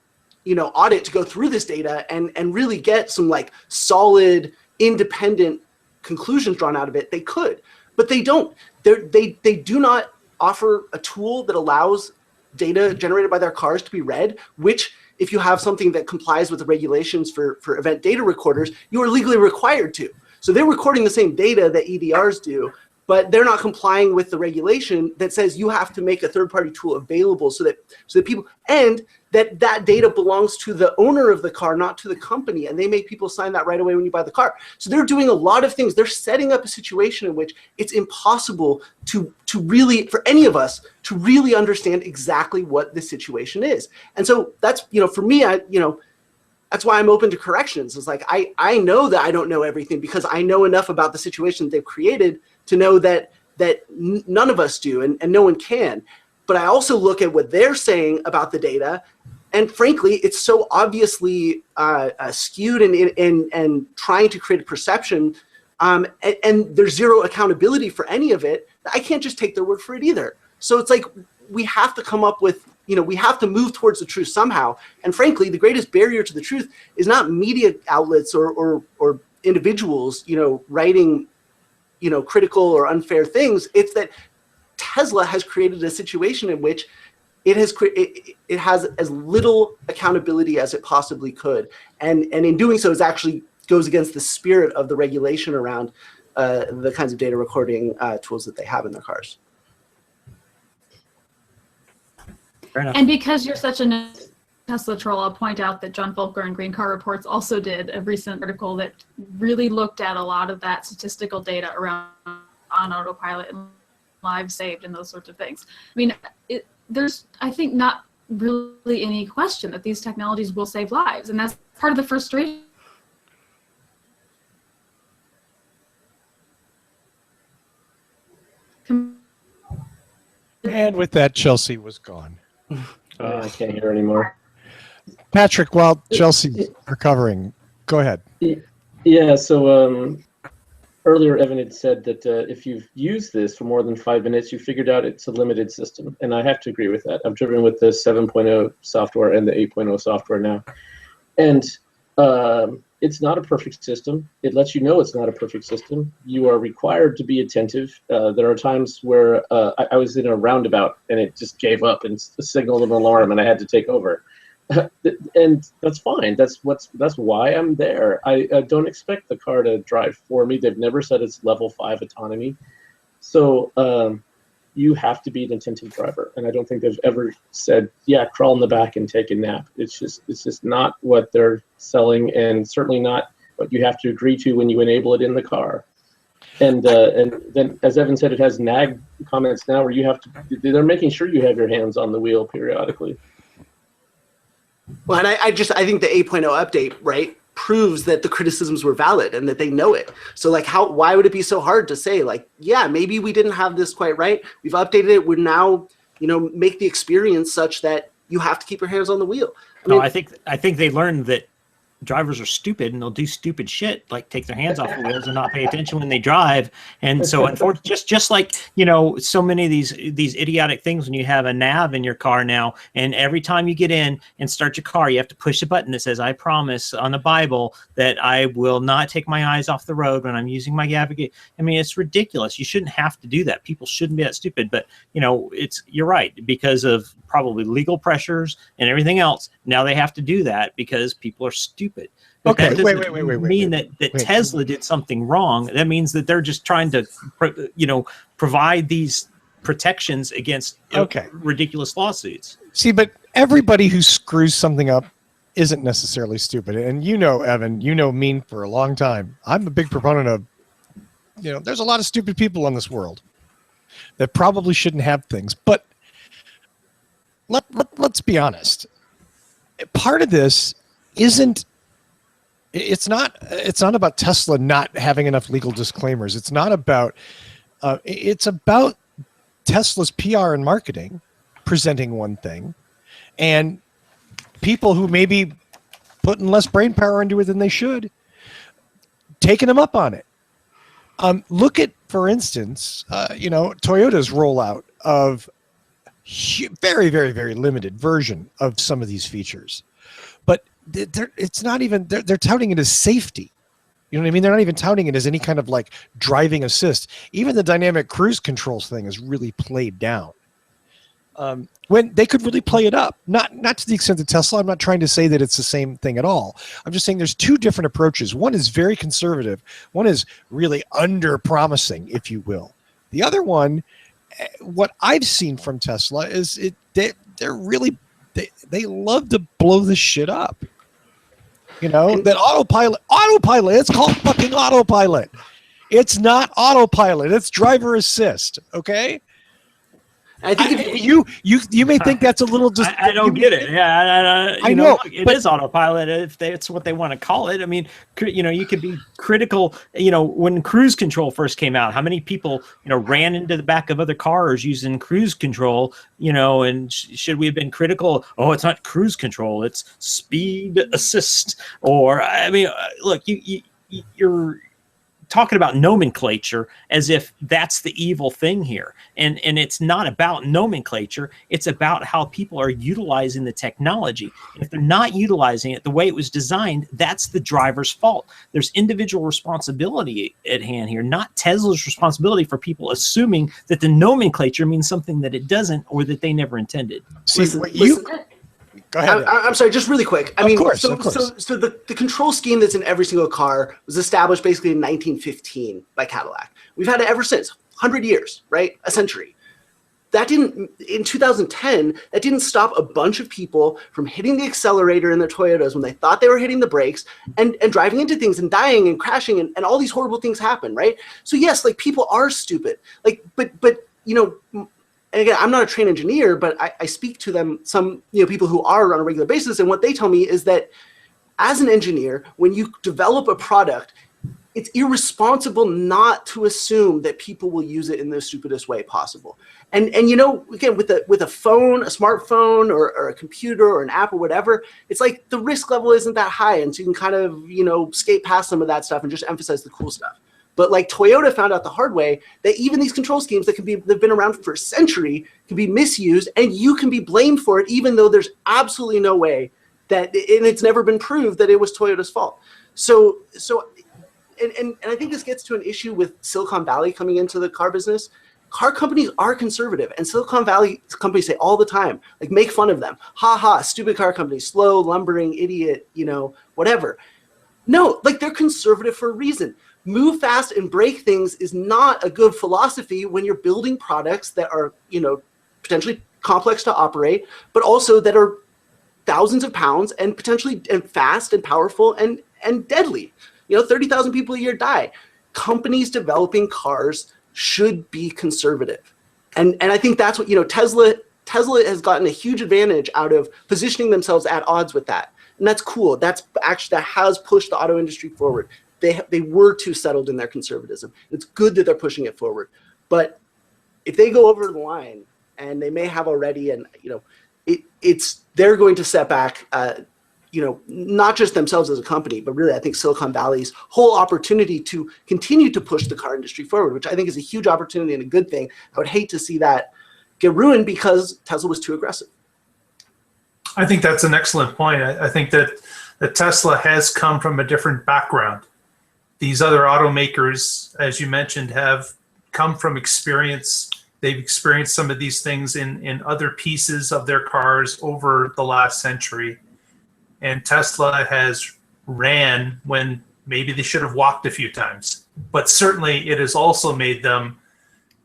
S6: audit to go through this data and really get some solid, independent conclusions drawn out of it, they could, but they don't. They do not offer a tool that allows data generated by their cars to be read, which if you have something that complies with the regulations for event data recorders, you are legally required to. So they're recording the same data that EDRs do, but they're not complying with the regulation that says you have to make a third-party tool available so that people, and that data belongs to the owner of the car, not to the company, and they make people sign that right away when you buy the car. So they're doing a lot of things. They're setting up a situation in which it's impossible to really, for any of us, to really understand exactly what the situation is. And so that's, for me, that's why I'm open to corrections. It's like, I know that I don't know everything because I know enough about the situation they've created to know that none of us do, and no one can. But I also look at what they're saying about the data, and frankly, it's so obviously skewed and trying to create a perception, and there's zero accountability for any of it. I can't just take their word for it either. So it's like we have to come up with, we have to move towards the truth somehow. And frankly, the greatest barrier to the truth is not media outlets or individuals, writing, critical or unfair things. It's that Tesla has created a situation in which it has as little accountability as it possibly could, and in doing so, it actually goes against the spirit of the regulation around the kinds of data recording tools that they have in their cars.
S4: Fair enough.
S5: And because you're such a Tesla troll, I'll point out that John Volker and Green Car Reports also did a recent article that really looked at a lot of that statistical data around on autopilot and lives saved and those sorts of things. I mean, there's, I think, not really any question that these technologies will save lives, and that's part of the frustration.
S1: And with that, Chelsea was gone.
S3: I can't hear anymore.
S1: Patrick, while Chelsea's recovering, go ahead.
S3: Yeah, so earlier Evan had said that if you've used this for more than 5 minutes, you figured out it's a limited system. And I have to agree with that. I've driven with the 7.0 software and the 8.0 software now. And it's not a perfect system. It lets you know it's not a perfect system. You are required to be attentive. There are times where I was in a roundabout and it just gave up and signaled an alarm and I had to take over. And that's fine. That's why I'm there. I don't expect the car to drive for me. They've never said it's level 5 autonomy. So you have to be an attentive driver. And I don't think they've ever said, yeah, crawl in the back and take a nap. It's just not what they're selling, and certainly not what you have to agree to when you enable it in the car. And then, as Evan said, it has nag comments now where you have to, they're making sure you have your hands on the wheel periodically.
S6: Well, and I think the 8.0 update, right, proves that the criticisms were valid and that they know it. So like, why would it be so hard to say, like, yeah, maybe we didn't have this quite right. We've updated it. We're now, make the experience such that you have to keep your hands on the wheel.
S4: I think they learned that drivers are stupid and they'll do stupid shit, like take their hands off the wheels and not pay attention when they drive. And so unfortunately, just like, so many of these idiotic things when you have a nav in your car now, and every time you get in and start your car, you have to push a button that says, I promise on the Bible that I will not take my eyes off the road when I'm using my navigation. I mean, it's ridiculous. You shouldn't have to do that. People shouldn't be that stupid, but you're right, because of probably legal pressures and everything else. Now they have to do that because people are stupid. But
S1: Okay,
S4: that
S1: wait,
S4: mean that Tesla did something wrong. That means that they're just trying to, provide these protections against ridiculous lawsuits.
S1: See, but everybody who screws something up isn't necessarily stupid. And Evan, me for a long time. I'm a big proponent of, there's a lot of stupid people in this world that probably shouldn't have things. But let's be honest. Part of this it's not about Tesla not having enough legal disclaimers. It's not about it's about Tesla's PR and marketing presenting one thing, and people who may be putting less brain power into it than they should taking them up on it. Look at, for instance, Toyota's rollout of very, very, very limited version of some of these features, but it's not even, they're touting it as safety. You know what I mean? They're not even touting it as any kind of like driving assist. Even the dynamic cruise controls thing is really played down. When they could really play it up, not to the extent of Tesla. I'm not trying to say that it's the same thing at all. I'm just saying there's two different approaches. One is very conservative. One is really under promising, if you will. The other one, what I've seen from Tesla is they're really they love to blow the shit up. You know, that autopilot, it's called fucking autopilot. It's not autopilot. It's driver assist. Okay.
S6: I think
S1: You may think that's a little just.
S4: I don't get it. Yeah,
S1: I know
S4: it is autopilot if that's what they want to call it. I mean, you could be critical. When cruise control first came out, how many people ran into the back of other cars using cruise control? And should we have been critical? Oh, it's not cruise control; it's speed assist. Or I mean, look, you're talking about nomenclature as if that's the evil thing here. And it's not about nomenclature. It's about how people are utilizing the technology. And if they're not utilizing it the way it was designed, that's the driver's fault. There's individual responsibility at hand here, not Tesla's responsibility for people assuming that the nomenclature means something that it doesn't or that they never intended.
S1: See, Go ahead.
S6: I'm sorry, just really quick.
S1: Of course.
S6: So the control scheme that's in every single car was established basically in 1915 by Cadillac. We've had it ever since, 100 years, right? A century. In 2010, that didn't stop a bunch of people from hitting the accelerator in their Toyotas when they thought they were hitting the brakes and driving into things and dying and crashing and all these horrible things happen, right? So yes, like people are stupid. Like, but and again, I'm not a trained engineer, but I speak to them, some people who are on a regular basis, and what they tell me is that as an engineer, when you develop a product, it's irresponsible not to assume that people will use it in the stupidest way possible. And again, with a phone, a smartphone, or a computer, or an app, or whatever, it's like the risk level isn't that high, and so you can kind of skate past some of that stuff and just emphasize the cool stuff. But like Toyota found out the hard way that even these control schemes they've been around for a century can be misused, and you can be blamed for it, even though there's absolutely no way that, and it's never been proved that it was Toyota's fault. So I think this gets to an issue with Silicon Valley coming into the car business. Car companies are conservative, and Silicon Valley companies say all the time, like, make fun of them. Ha ha, stupid car company, slow, lumbering, idiot, whatever. No, like, they're conservative for a reason. Move fast and break things is not a good philosophy when you're building products that are, potentially complex to operate, but also that are thousands of pounds and potentially and fast and powerful and deadly. 30,000 people a year die. Companies developing cars should be conservative. And I think that's what, Tesla has gotten a huge advantage out of positioning themselves at odds with that. And that's cool. That has pushed the auto industry forward. They were too settled in their conservatism. It's good that they're pushing it forward. But if they go over the line, and they may have already, and they're going to set back, not just themselves as a company, but really I think Silicon Valley's whole opportunity to continue to push the car industry forward, which I think is a huge opportunity and a good thing. I would hate to see that get ruined because Tesla was too aggressive.
S2: I think that's an excellent point. I think that Tesla has come from a different background. These other automakers, as you mentioned, have come from experience. They've experienced some of these things in other pieces of their cars over the last century. And Tesla has ran when maybe they should have walked a few times. But certainly it has also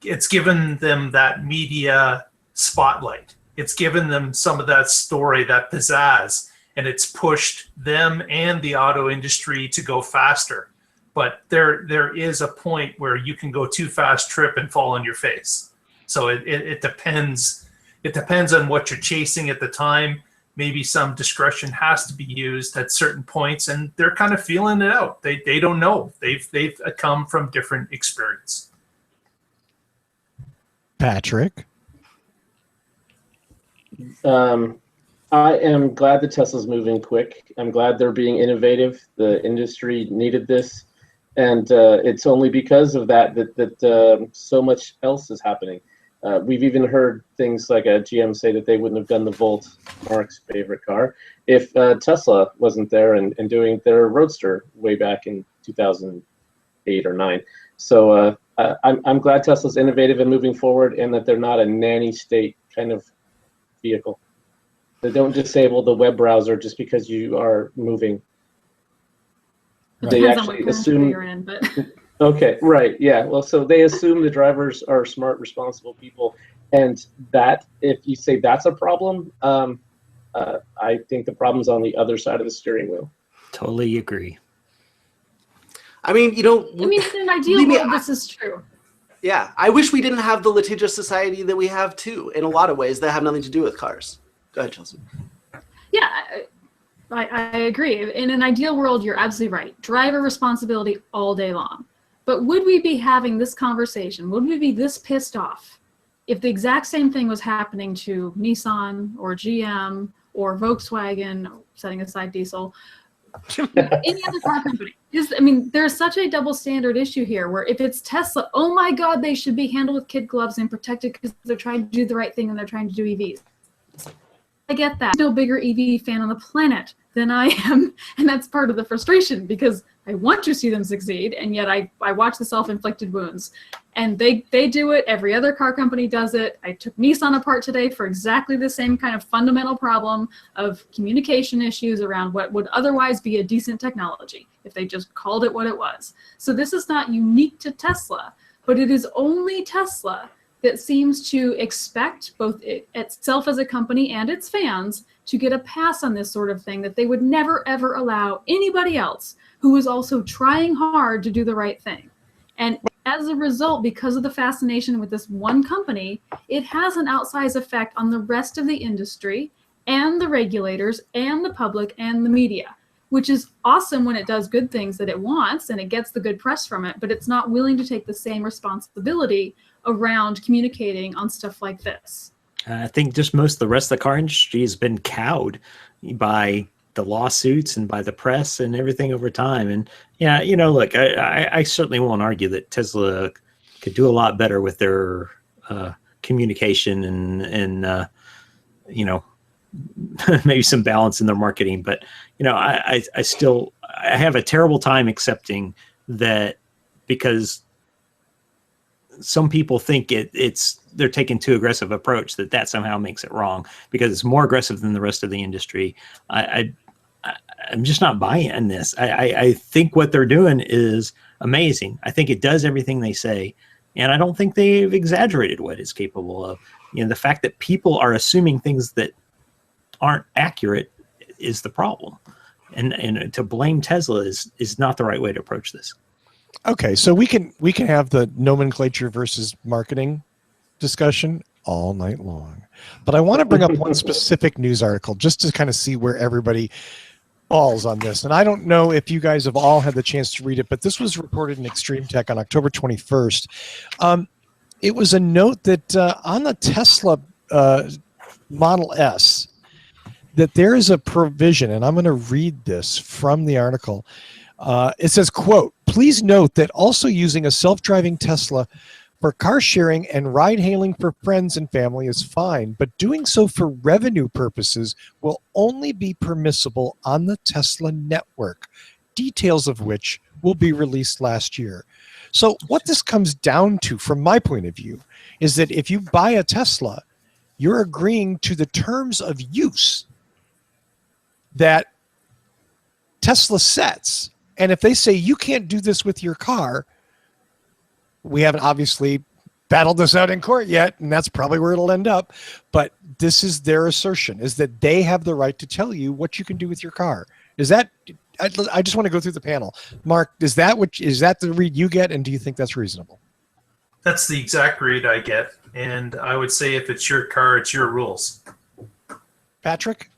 S2: it's given them that media spotlight. It's given them some of that story, that pizzazz, and it's pushed them and the auto industry to go faster. But there is a point where you can go too fast, trip, and fall on your face. So it depends. It depends on what you're chasing at the time. Maybe some discretion has to be used at certain points, and they're kind of feeling it out. They don't know. They've come from different experience.
S1: Patrick?
S3: I am glad that Tesla's moving quick. I'm glad they're being innovative. The industry needed this. And it's only because of that so much else is happening. We've even heard things like GM say that they wouldn't have done the Volt, Mark's favorite car, if Tesla wasn't there and doing their Roadster way back in 2008 or 9. So I'm glad Tesla's innovative and moving forward, and that they're not a nanny state kind of vehicle. They don't disable the web browser just because you are moving.
S5: It
S3: They
S5: depends on what
S3: actually
S5: country
S3: assume
S5: you're in, but
S3: Okay, right, yeah. Well, so they assume the drivers are smart, responsible people, and that if you say that's a problem, I think the problem's on the other side of the steering wheel.
S4: Totally agree.
S6: I mean,
S5: I mean, in an ideal world, this is true.
S6: Yeah, I wish we didn't have the litigious society that we have too, in a lot of ways that have nothing to do with cars. Go ahead, Chelsea.
S5: Yeah, I agree. In an ideal world, you're absolutely right. Driver responsibility all day long. But would we be having this conversation? Would we be this pissed off if the exact same thing was happening to Nissan or GM or Volkswagen, setting aside diesel, any other car company? I mean, there's such a double standard issue here where if it's Tesla, oh my God, they should be handled with kid gloves and protected because they're trying to do the right thing and they're trying to do EVs. I get that. There's no bigger EV fan on the planet than I am, and that's part of the frustration because I want to see them succeed, and yet I watch the self-inflicted wounds. And they do it. Every other car company does it. I took Nissan apart today for exactly the same kind of fundamental problem of communication issues around what would otherwise be a decent technology if they just called it what it was. So this is not unique to Tesla, but it is only Tesla that seems to expect both itself as a company and its fans to get a pass on this sort of thing that they would never, ever allow anybody else who is also trying hard to do the right thing. And as a result, because of the fascination with this one company, it has an outsized effect on the rest of the industry and the regulators and the public and the media, which is awesome when it does good things that it wants and it gets the good press from it, but it's not willing to take the same responsibility around communicating on stuff like this.
S4: I think just most of the rest of the car industry has been cowed by the lawsuits and by the press and everything over time. And yeah, look, I certainly won't argue that Tesla could do a lot better with their communication and maybe some balance in their marketing. But, I have a terrible time accepting that because some people think they're taking too aggressive approach that somehow makes it wrong because it's more aggressive than the rest of the industry. I'm just not buying in this. I think what they're doing is amazing. I think it does everything they say, and I don't think they've exaggerated what it's capable of. The fact that people are assuming things that aren't accurate is the problem, and to blame Tesla is not the right way to approach this.
S1: Okay, so we can have the nomenclature versus marketing discussion all night long. But I want to bring up one specific news article just to kind of see where everybody falls on this. And I don't know if you guys have all had the chance to read it, but this was reported in Extreme Tech on October 21st. It was a note that on the Tesla Model S, that there is a provision, and I'm going to read this from the article. It says, quote, "Please note that also using a self-driving Tesla for car sharing and ride hailing for friends and family is fine, but doing so for revenue purposes will only be permissible on the Tesla network, details of which will be released last year." So what this comes down to, from my point of view, is that if you buy a Tesla, you're agreeing to the terms of use that Tesla sets. And if they say you can't do this with your car, we haven't obviously battled this out in court yet, and that's probably where it'll end up. But this is their assertion, is that they have the right to tell you what you can do with your car. Is that? I just want to go through the panel. Mark, is that the read you get, and do you think that's reasonable?
S2: That's the exact read I get, and I would say if it's your car, it's your rules.
S1: Patrick?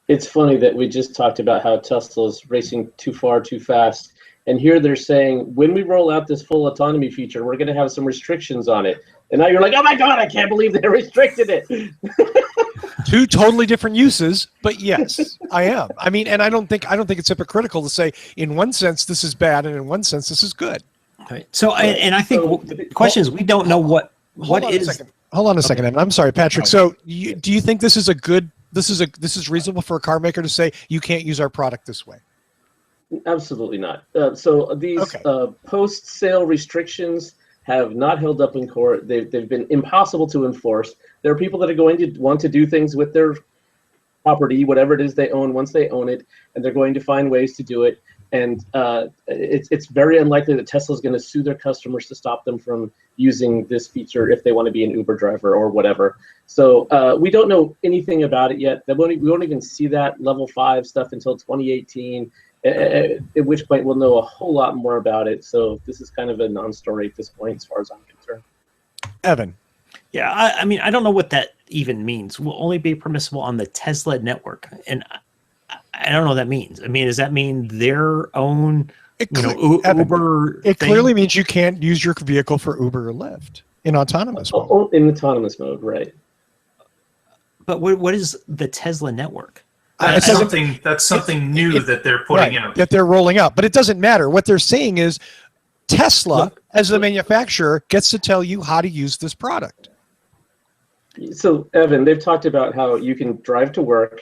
S3: It's funny that we just talked about how Tesla's racing too far, too fast. And here they're saying, when we roll out this full autonomy feature, we're going to have some restrictions on it. And now you're like, oh my God, I can't believe they restricted it.
S1: Two totally different uses, but yes, I am. I mean, and I don't think it's hypocritical to say in one sense this is bad and in one sense this is good.
S4: Right. So, and I think the question is, we don't know what is.
S1: Hold on a second, Evan. I'm sorry, Patrick. So, do you think this is a good? This is reasonable for a car maker to say you can't use our product this way?
S3: Absolutely not. So these post-sale restrictions have not held up in court. They've been impossible to enforce. There are people that are going to want to do things with their property, whatever it is they own, once they own it, and they're going to find ways to do it. And it's very unlikely that Tesla is going to sue their customers to stop them from using this feature if they want to be an Uber driver or whatever. So we don't know anything about it yet. We won't even see that level 5 stuff until 2018, at which point we'll know a whole lot more about it. So this is kind of a non-story at this point as far as I'm concerned.
S1: Evan.
S4: Yeah, I mean, I don't know what that even means. Will only be permissible on the Tesla network. And I don't know what that means. I mean, does that mean their own, Uber?
S1: It clearly means you can't use your vehicle for Uber or Lyft in autonomous mode.
S3: In autonomous mode, right?
S4: But what is the Tesla network?
S2: That's something new that they're putting out.
S1: That they're rolling out. But it doesn't matter. What they're saying is Tesla, as the manufacturer, gets to tell you how to use this product.
S3: So, Evan, they've talked about how you can drive to work,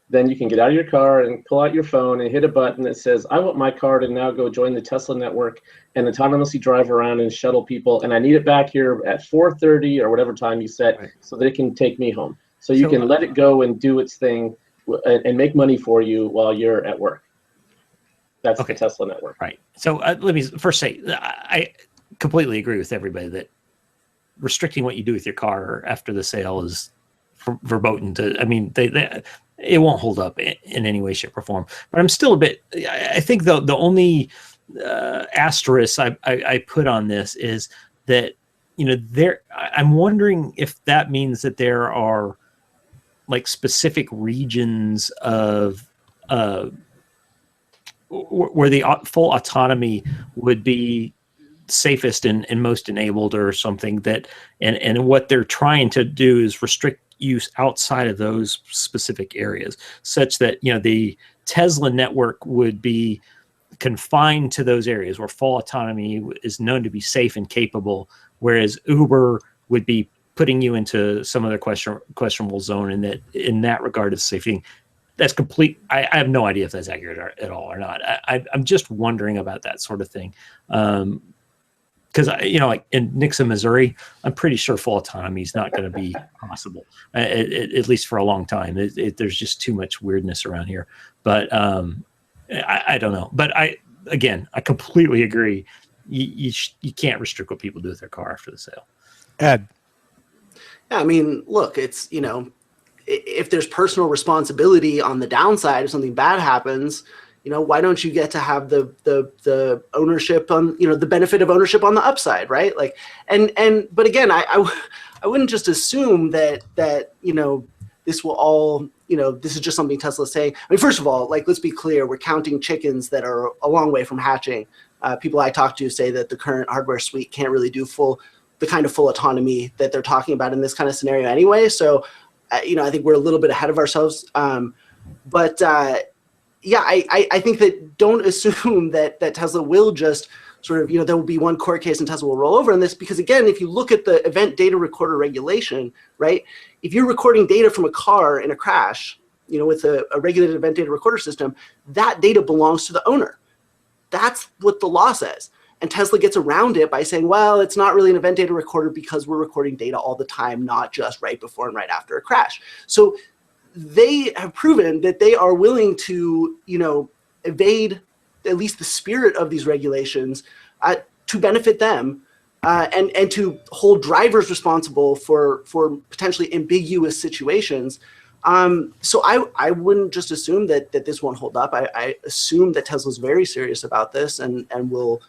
S3: then you can get out of your car and pull out your phone and hit a button that says, I want my car to now go join the Tesla network and autonomously drive around and shuttle people, and I need it back here at 4:30 or whatever time you set so that it can take me home. So you can let it go and do its thing and make money for you while you're at work. That's the Tesla network.
S4: Right. So let me first say, I completely agree with everybody that restricting what you do with your car after the sale is verboten to, I mean, it won't hold up in any way, shape, or form. But I'm still a bit, I think the only asterisk I put on this is that, I'm wondering if that means that there are like specific regions of where the full autonomy would be safest and most enabled or something, that and what they're trying to do is restrict use outside of those specific areas, such that the Tesla network would be confined to those areas where full autonomy is known to be safe and capable, whereas Uber would be putting you into some other questionable zone, and that in that regard is safety. That's complete. I have no idea if that's accurate at all or not. I'm just wondering about that sort of thing. Because like in Nixa, Missouri, I'm pretty sure full autonomy is not going to be possible, at least for a long time. There's just too much weirdness around here. But I don't know. But I completely agree. You can't restrict what people do with their car after the sale.
S1: Ed.
S6: Yeah, I mean, look, it's if there's personal responsibility on the downside, if something bad happens, why don't you get to have the ownership on, the benefit of ownership on the upside, right? Like, but again, I wouldn't just assume that this will all, this is just something Tesla's saying. I mean, first of all, like, let's be clear, we're counting chickens that are a long way from hatching. People I talk to say that the current hardware suite can't really do the kind of full autonomy that they're talking about in this kind of scenario anyway. So, I think we're a little bit ahead of ourselves. Yeah, I think that don't assume that Tesla will just sort of, there will be one court case and Tesla will roll over on this, because again, if you look at the event data recorder regulation, right, if you're recording data from a car in a crash, with a regulated event data recorder system, that data belongs to the owner. That's what the law says. And Tesla gets around it by saying, well, it's not really an event data recorder because we're recording data all the time, not just right before and right after a crash. So they have proven that they are willing to, evade at least the spirit of these regulations to benefit them and to hold drivers responsible for potentially ambiguous situations. So I wouldn't just assume that this won't hold up. I assume that Tesla's very serious about this and will,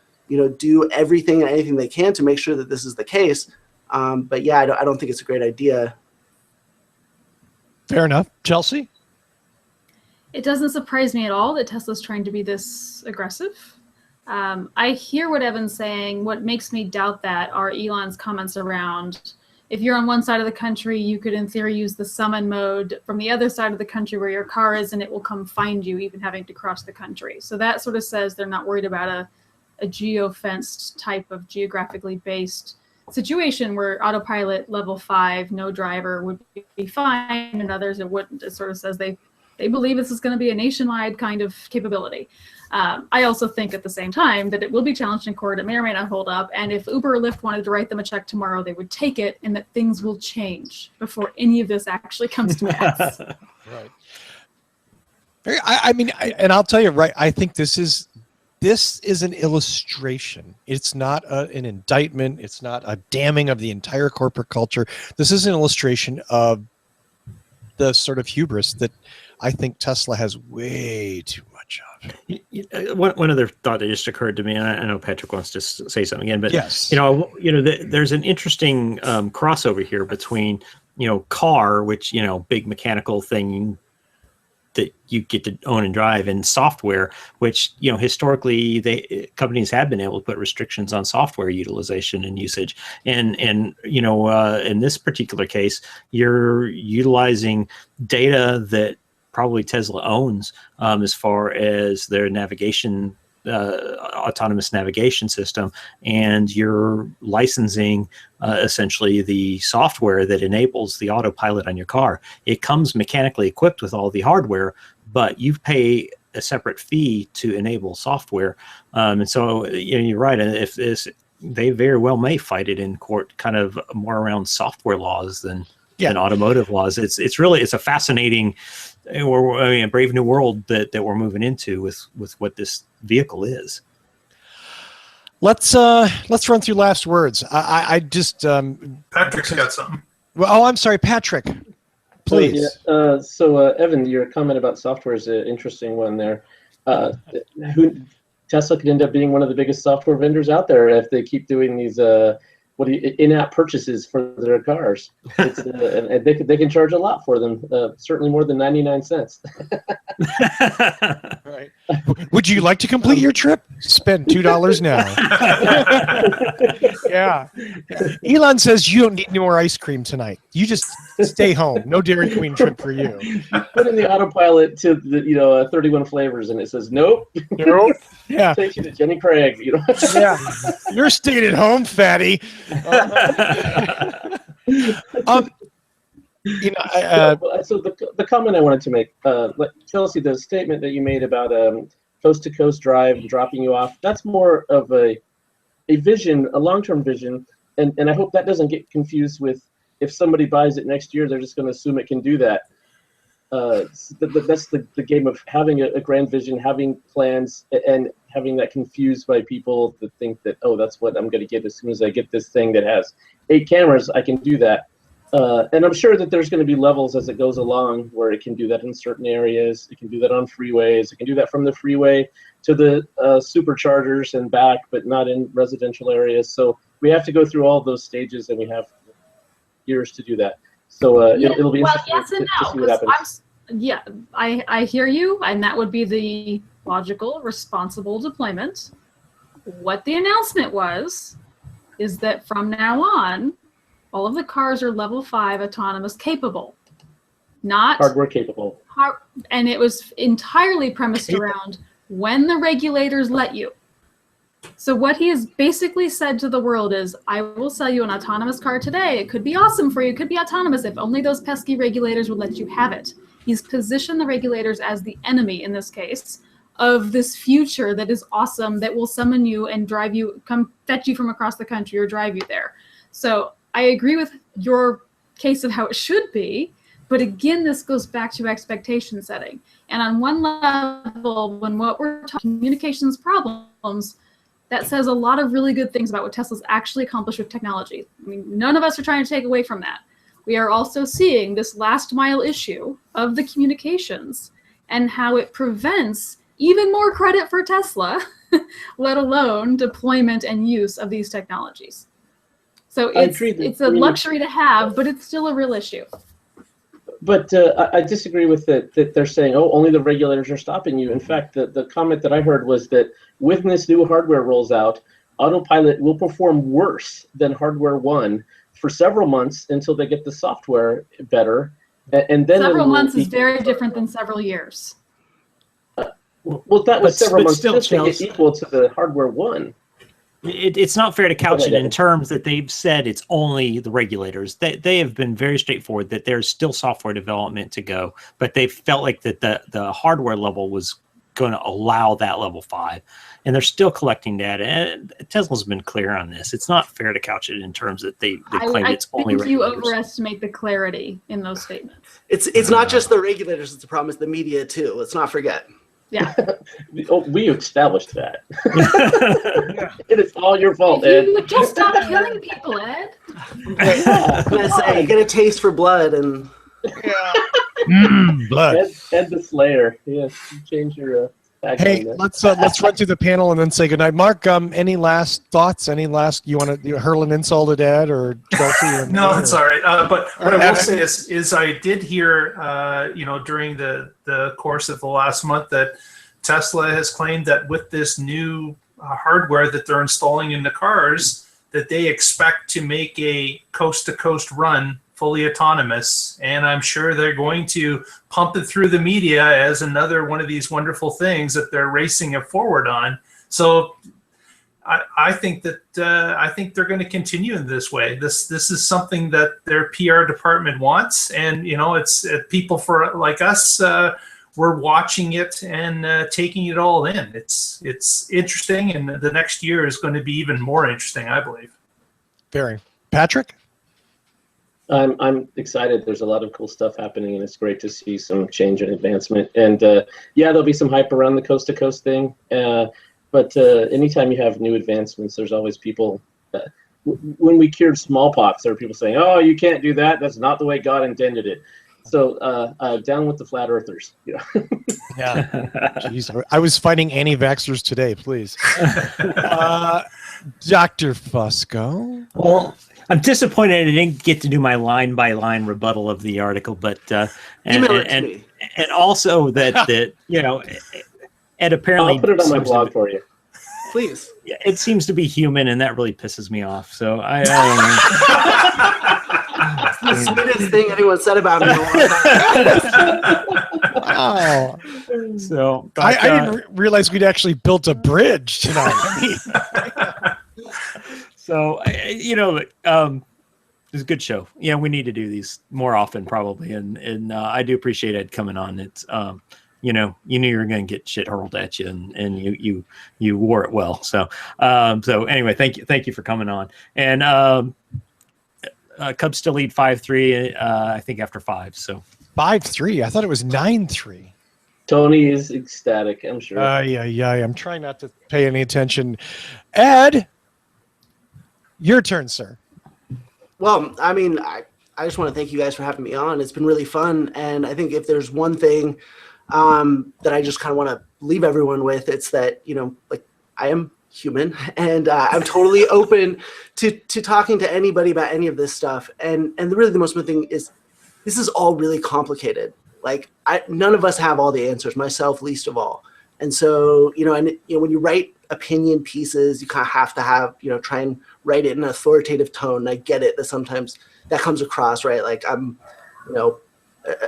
S6: do everything and anything they can to make sure that this is the case. But yeah, I don't think it's a great idea.
S1: Fair enough. Chelsea?
S5: It doesn't surprise me at all that Tesla's trying to be this aggressive. I hear what Evan's saying. What makes me doubt that are Elon's comments around, if you're on one side of the country, you could in theory use the summon mode from the other side of the country where your car is, and it will come find you, even having to cross the country. So that sort of says they're not worried about a geo-fenced type of geographically based situation where autopilot level 5, no driver would be fine, and others it wouldn't. It sort of says they believe this is going to be a nationwide kind of capability. I also think at the same time that it will be challenged in court. It may or may not hold up. And if Uber or Lyft wanted to write them a check tomorrow, they would take it, and that things will change before any of this actually comes to pass.
S1: Right. I mean, and I'll tell you, right, I think this is an illustration. It's not an indictment. It's not a damning of the entire corporate culture. This is an illustration of the sort of hubris that I think Tesla has way too much of.
S4: One other thought that just occurred to me, and I know Patrick wants to say something again, but
S1: yes,
S4: there's an interesting crossover here between car, which big mechanical thing that you get to own and drive, and software, which historically companies have been able to put restrictions on software utilization and usage, and in this particular case, you're utilizing data that probably Tesla owns as far as their navigation, autonomous navigation system, and you're licensing essentially the software that enables the autopilot on your car. It comes mechanically equipped with all the hardware, but you pay a separate fee to enable software. And so you're right. If this, they very well may fight it in court, kind of more around software laws than automotive laws. It's a fascinating, a brave new world that we're moving into with what this vehicle is.
S1: Let's run through last words. I just
S2: Patrick's got something.
S1: Well, I'm sorry, Patrick. Please.
S3: Evan, your comment about software is an interesting one there. Tesla could end up being one of the biggest software vendors out there if they keep doing these in-app purchases for their cars. And they can charge a lot for them, certainly more than 99 cents.
S1: Right. Would you like to complete your trip? Spend $2 now. Yeah. Elon says you don't need any more ice cream tonight. You just stay home. No Dairy Queen trip for you.
S3: Put in the autopilot to the 31 flavors, and it says nope.
S1: Nope. Yeah.
S3: Takes you to Jenny Craig.
S1: Yeah. You're staying at home, fatty.
S3: So the comment I wanted to make, Chelsea, the statement that you made about coast to coast drive and dropping you off, that's more of a vision, a long-term vision, and I hope that doesn't get confused with if somebody buys it next year, they're just going to assume it can do that. That's the game of having a grand vision, having plans, and having that confused by people that think that, oh, that's what I'm going to get as soon as I get this thing that has 8 cameras, I can do that. And I'm sure that there's going to be levels as it goes along where it can do that in certain areas. It can do that on freeways. It can do that from the freeway to the superchargers and back, but not in residential areas. So we have to go through all those stages, and we have years to do that. So it'll be interesting to see what happens.
S5: I hear you, and that would be the logical, responsible deployment. What the announcement was is that from now on, all of the cars are level 5 autonomous capable, not
S3: hardware capable.
S5: And it was entirely premised around when the regulators let you. So what he has basically said to the world is, I will sell you an autonomous car today. It could be awesome for you. It could be autonomous if only those pesky regulators would let you have it. He's positioned the regulators as the enemy in this case of this future that is awesome, that will summon you and drive you, come fetch you from across the country or drive you there. So I agree with your case of how it should be, but again, this goes back to expectation setting. And on one level, when what we're talking communications problems, that says a lot of really good things about what Tesla's actually accomplished with technology. I mean, none of us are trying to take away from that. We are also seeing this last mile issue of the communications and how it prevents even more credit for Tesla, let alone deployment and use of these technologies. So it's a luxury to have, but it's still a real issue.
S3: But I disagree with that they're saying, oh, only the regulators are stopping you. In fact, the comment that I heard was that when this new hardware rolls out, autopilot will perform worse than hardware 1 for several months until they get the software better. And then
S5: several months is very different than several years.
S3: Well, that was several months still to get equal to the hardware 1.
S4: It's not fair to couch it in terms that they've said it's only the regulators. They have been very straightforward that there's still software development to go, but they felt like that the hardware level was going to allow that level 5. and they're still collecting data. And Tesla's been clear on this. It's not fair to couch it in terms that they claim it's only
S5: think you
S4: regulators.
S5: overestimate the clarity in those statements.
S6: It's not just the regulators that's the problem, it's the media too. Let's not forget.
S5: Yeah.
S3: We established that. It is all your fault, Ed.
S5: You just stop killing people, Ed.
S6: I was gonna say, you get a taste for blood, and
S1: Blood.
S3: Ed the Slayer. Yes, you change your tagline
S1: Hey,
S3: there.
S1: let's run through the panel and then say goodnight. Mark, any last thoughts? Any last you want to hurl an insult at Ed or Chelsea? Or
S2: No, it's all right. But what I
S1: Evan?
S2: will say is I did hear, during the course of the last month that Tesla has claimed that with this new hardware that they're installing in the cars, that they expect to make a coast-to-coast run fully autonomous. And I'm sure they're going to pump it through the media as another one of these wonderful things that they're racing it forward on. So I think that I think they're going to continue in this way. This is something that their PR department wants, and it's people like us. We're watching it and taking it all in. It's interesting, and the next year is going to be even more interesting, I believe.
S1: Very. Patrick?
S3: I'm excited. There's a lot of cool stuff happening, and it's great to see some change and advancement. And there'll be some hype around the coast-to-coast thing. But anytime you have new advancements, there's always people. When we cured smallpox, there were people saying, "Oh, you can't do that. That's not the way God intended it." So down with the flat earthers.
S1: Yeah. Jeez, I was fighting anti-vaxxers today. Please, Dr. Fusco.
S4: Well, I'm disappointed I didn't get to do my line-by-line rebuttal of the article, but
S6: email it to me.
S4: And also that Ed apparently
S3: I'll put it on my
S4: seems to
S3: blog
S4: be-
S3: for you.
S6: Please.
S4: it seems to be human, and that really pisses me off. So I
S6: The sweetest thing anyone said about me in a long time.
S1: Wow.
S4: don't know. So
S1: I
S4: but,
S1: didn't realize we'd actually built a bridge tonight.
S4: So it's a good show. Yeah, we need to do these more often, probably. And I do appreciate Ed coming on. It's you knew you were going to get shit hurled at you, and you wore it well. So anyway, thank you for coming on. And Cubs still lead 5-3. I think after 5. So
S1: 5-3. I thought it was 9-3.
S3: Tony is ecstatic, I'm sure.
S1: Yeah. I'm trying not to pay any attention. Ed, your turn, sir.
S6: Well, I mean, I just want to thank you guys for having me on. It's been really fun. And I think if there's one thing that I just kind of want to leave everyone with, it's that, I am human, and I'm totally open to talking to anybody about any of this stuff. And really the most important thing is this is all really complicated. Like none of us have all the answers, myself least of all. And so, when you write opinion pieces, you kind of have to have, try and write it in an authoritative tone. And I get it that sometimes that comes across, right? Like I'm,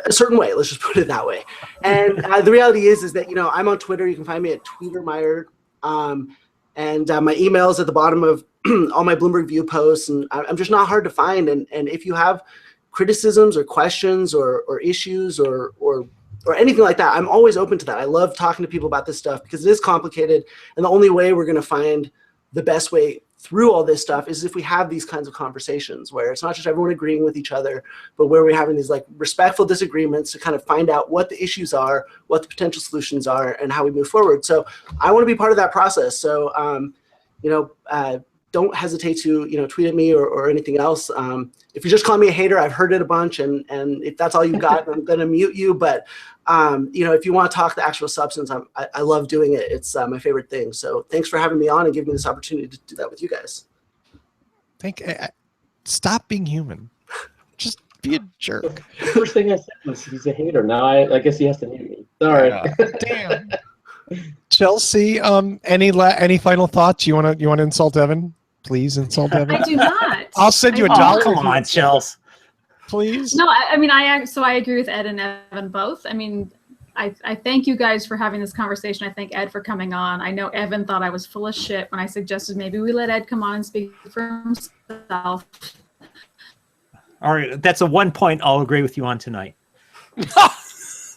S6: a certain way, let's just put it that way. And the reality is that, I'm on Twitter. You can find me at Niedermeyer. And my email is at the bottom of all my Bloomberg View posts. And I'm just not hard to find. And if you have criticisms or questions or issues or anything like that, I'm always open to that. I love talking to people about this stuff because it is complicated. And the only way we're going to find the best way through all this stuff is if we have these kinds of conversations where it's not just everyone agreeing with each other, but where we're having these like respectful disagreements to kind of find out what the issues are, what the potential solutions are, and how we move forward. So I want to be part of that process. So, don't hesitate to, tweet at me or anything else. If you just call me a hater, I've heard it a bunch, and if that's all you got, I'm going to mute you. But, if you want to talk the actual substance, I love doing it. It's my favorite thing. So thanks for having me on and giving me this opportunity to do that with you guys.
S1: Stop being human. Just be a jerk.
S3: The first thing I said was he's a hater. Now I guess he has to mute me. Sorry.
S1: Damn. Chelsea, any final thoughts? You want to insult Evan? Please insult Evan.
S5: I do not.
S1: I'll send you
S5: I
S1: a
S5: do
S1: dollar.
S5: not.
S4: come on, Chels.
S1: Please.
S5: No, I agree with Ed and Evan both. I mean, I thank you guys for having this conversation. I thank Ed for coming on. I know Evan thought I was full of shit when I suggested maybe we let Ed come on and speak for himself.
S4: All right, that's a 1 point I'll agree with you on tonight.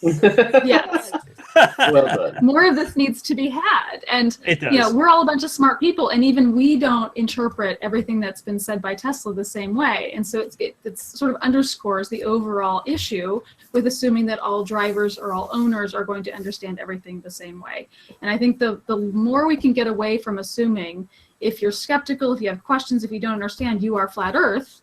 S5: Yes.
S3: Well done.
S5: More of this needs to be had. And
S4: It does.
S5: you know, we're all a bunch of smart people, and even we don't interpret everything that's been said by Tesla the same way. And so it sort of underscores the overall issue with assuming that all drivers or all owners are going to understand everything the same way. And I think the more we can get away from assuming, if you're skeptical, if you have questions, if you don't understand, you are flat Earth,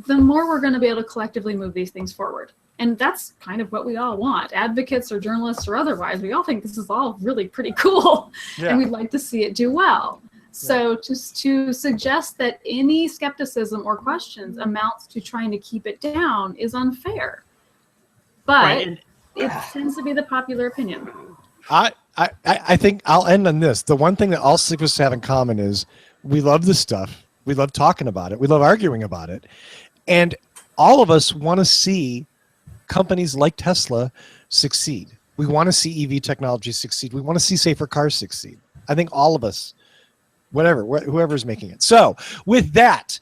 S5: the more we're going to be able to collectively move these things forward. And that's kind of what we all want. Advocates or journalists or otherwise, we all think this is all really pretty cool.
S1: Yeah.
S5: And we'd like to see it do well. So just to suggest that any skepticism or questions amounts to trying to keep it down is unfair. But
S4: Right.
S5: it tends to be the popular opinion.
S1: I think I'll end on this. The one thing that all six of us have in common is we love this stuff. We love talking about it. We love arguing about it. And all of us want to see companies like Tesla succeed. We want to see EV technology succeed. We want to see safer cars succeed. I think all of us, whoever's making it. So with that,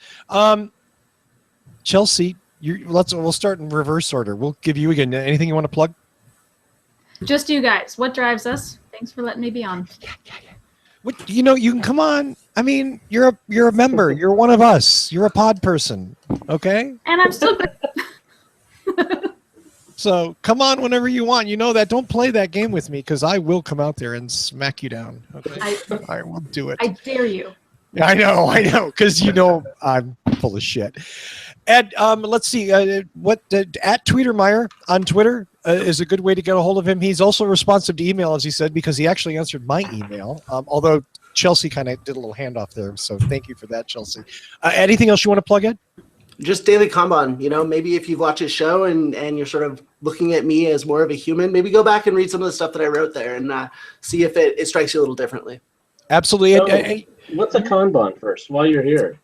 S1: Chelsea, we'll start in reverse order. We'll give you again. Anything you want to plug?
S5: Just you guys. What drives us? Thanks for letting me be on.
S1: What, you can come on. I mean, you're a member. You're one of us. You're a pod person. Okay?
S5: And I'm still
S1: So come on whenever you want. You know that. Don't play that game with me because I will come out there and smack you down. Okay? I will do it.
S5: I dare you.
S1: I know. Because I'm full of shit. Ed, let's see. At Tweetermeyer on Twitter is a good way to get a hold of him. He's also responsive to email, as he said, because he actually answered my email. Although Chelsea kind of did a little handoff there, so thank you for that, Chelsea. Anything else you want to plug in?
S6: Just Daily Kanban. Maybe if you've watched his show and you're sort of looking at me as more of a human, maybe go back and read some of the stuff that I wrote there and see if it strikes you a little differently.
S1: Absolutely.
S3: So, what's a Kanban first? While you're here,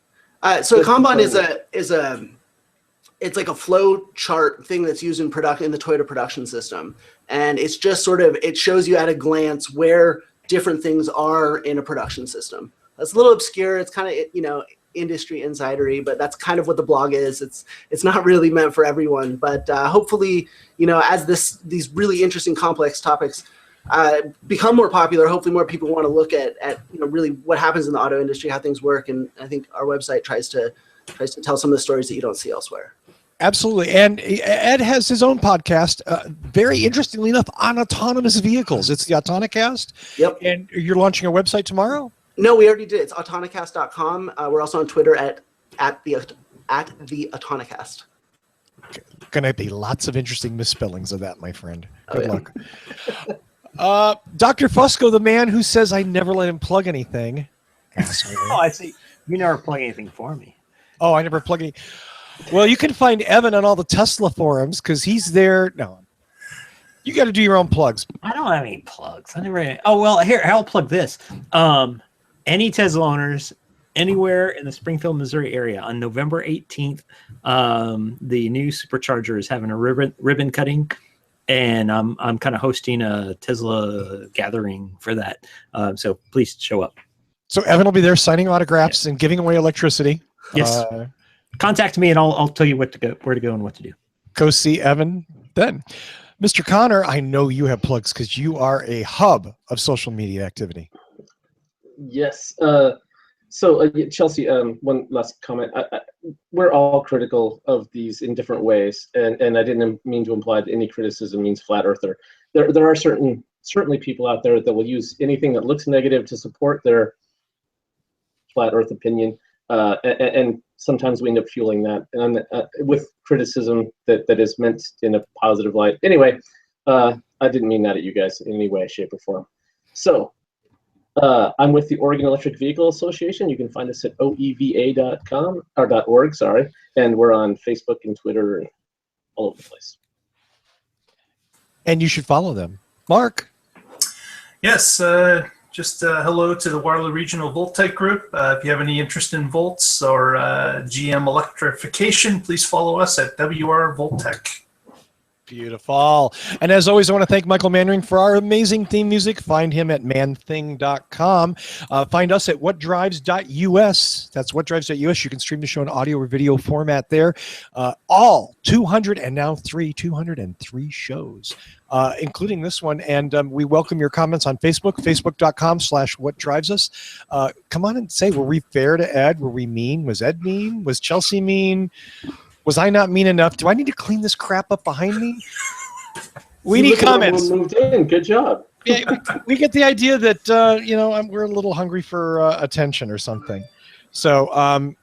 S6: So a Kanban it's like a flow chart thing that's used in the Toyota production system, and it's just it shows you at a glance where different things are in a production system. That's a little obscure. It's kind of industry insidery, but that's kind of what the blog is. It's not really meant for everyone, but hopefully as these really interesting complex topics become more popular, hopefully more people want to look at really what happens in the auto industry, how things work, and I think our website tries to tell some of the stories that you don't see elsewhere.
S1: Absolutely. And Ed has his own podcast, very interestingly enough, on autonomous vehicles. It's the Autonocast.
S6: Yep.
S1: And you're launching a website tomorrow?
S6: No, we already did. It's autonocast.com. We're also on Twitter at the Autonocast.
S1: Going to be lots of interesting misspellings of that, my friend. Good
S6: yeah.
S1: luck. Dr. Fusco, the man who says I never let him plug anything.
S4: Oh, I see. You never plug anything for me.
S1: Oh, I never plug any. Well, you can find Evan on all the Tesla forums because he's there. No, you got to do your own plugs.
S4: I don't have any plugs. Oh, well, here, I'll plug this. Any Tesla owners anywhere in the Springfield, Missouri area on November 18th, the new supercharger is having a ribbon cutting, and I'm kind of hosting a Tesla gathering for that. So please show up.
S1: So Evan will be there signing autographs and giving away electricity.
S4: Yes. Contact me and I'll tell you where to go and what to do. Go
S1: see Evan then. Mr. Connor, I know you have plugs because you are a hub of social media activity.
S3: Yes. Chelsea, one last comment. We're all critical of these in different ways, and I didn't mean to imply that any criticism means flat earther. There are certainly people out there that will use anything that looks negative to support their flat earth opinion, and sometimes we end up fueling that and with criticism that is meant in a positive light. Anyway, I didn't mean that at you guys in any way, shape, or form. So I'm with the Oregon Electric Vehicle Association. You can find us at oeva.com or .org, sorry, and we're on Facebook and Twitter and all over the place.
S1: And you should follow them. Mark.
S2: Yes, just hello to the Waterloo Regional Voltec Group. If you have any interest in volts or GM electrification, please follow us at WR Voltec.
S1: Beautiful. And as always, I want to thank Michael Mannering for our amazing theme music. Find him at manthing.com. Find us at whatdrives.us. That's whatdrives.us. You can stream the show in audio or video format there. All 203 shows, including this one. And we welcome your comments on Facebook, facebook.com/whatdrivesus. Come on and say, were we fair to Ed? Were we mean? Was Ed mean? Was Chelsea mean? Was I not mean enough? Do I need to clean this crap up behind me? We need comments.
S3: Moved in. Good job.
S1: Yeah, we get the idea that we're a little hungry for attention or something. So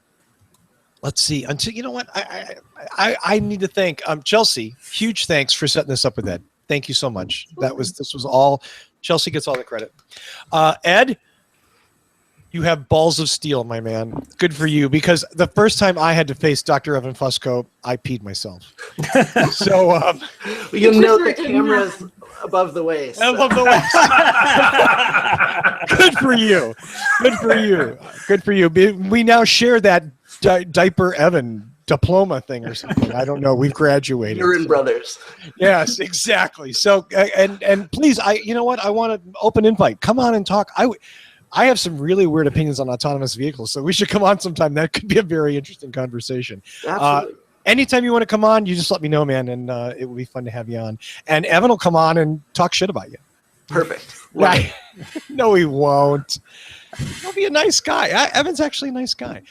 S1: let's see. Until you know what, I need to thank Chelsea. Huge thanks for setting this up with Ed. Thank you so much. This was all Chelsea gets all the credit. Ed, you have balls of steel, my man. Good for you, because the first time I had to face Dr. Evan Fusco, I peed myself. So
S6: you know the camera's above the waist.
S1: Above the waist. Good for you. Good for you. Good for you. We now share that diaper Evan diploma thing or something. I don't know. We've graduated.
S6: Urine brothers.
S1: Yes, exactly. So and please, you know what? I want an open invite. Come on and talk. I have some really weird opinions on autonomous vehicles, so we should come on sometime. That could be a very interesting conversation.
S6: Absolutely.
S1: Anytime you want to come on, you just let me know, man, and it will be fun to have you on. And Evan will come on and talk shit about you.
S6: Perfect.
S1: Right. No, he won't. He'll be a nice guy. Evan's actually a nice guy.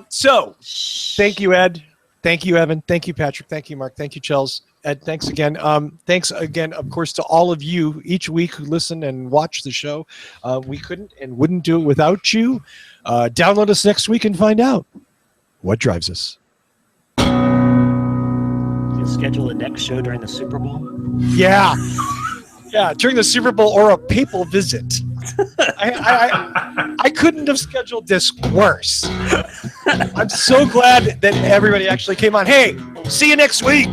S1: So thank you, Ed. Thank you, Evan. Thank you, Patrick. Thank you, Mark. Thank you, Chels. Ed, thanks again. Thanks again, of course, to all of you each week who listen and watch the show. We couldn't and wouldn't do it without you. Download us next week and find out what drives us.
S4: You'll schedule the next show during the Super Bowl?
S1: Yeah. Yeah, during the Super Bowl or a papal visit. I couldn't have scheduled this worse. I'm so glad that everybody actually came on. Hey, see you next week.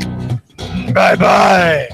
S1: Bye-bye.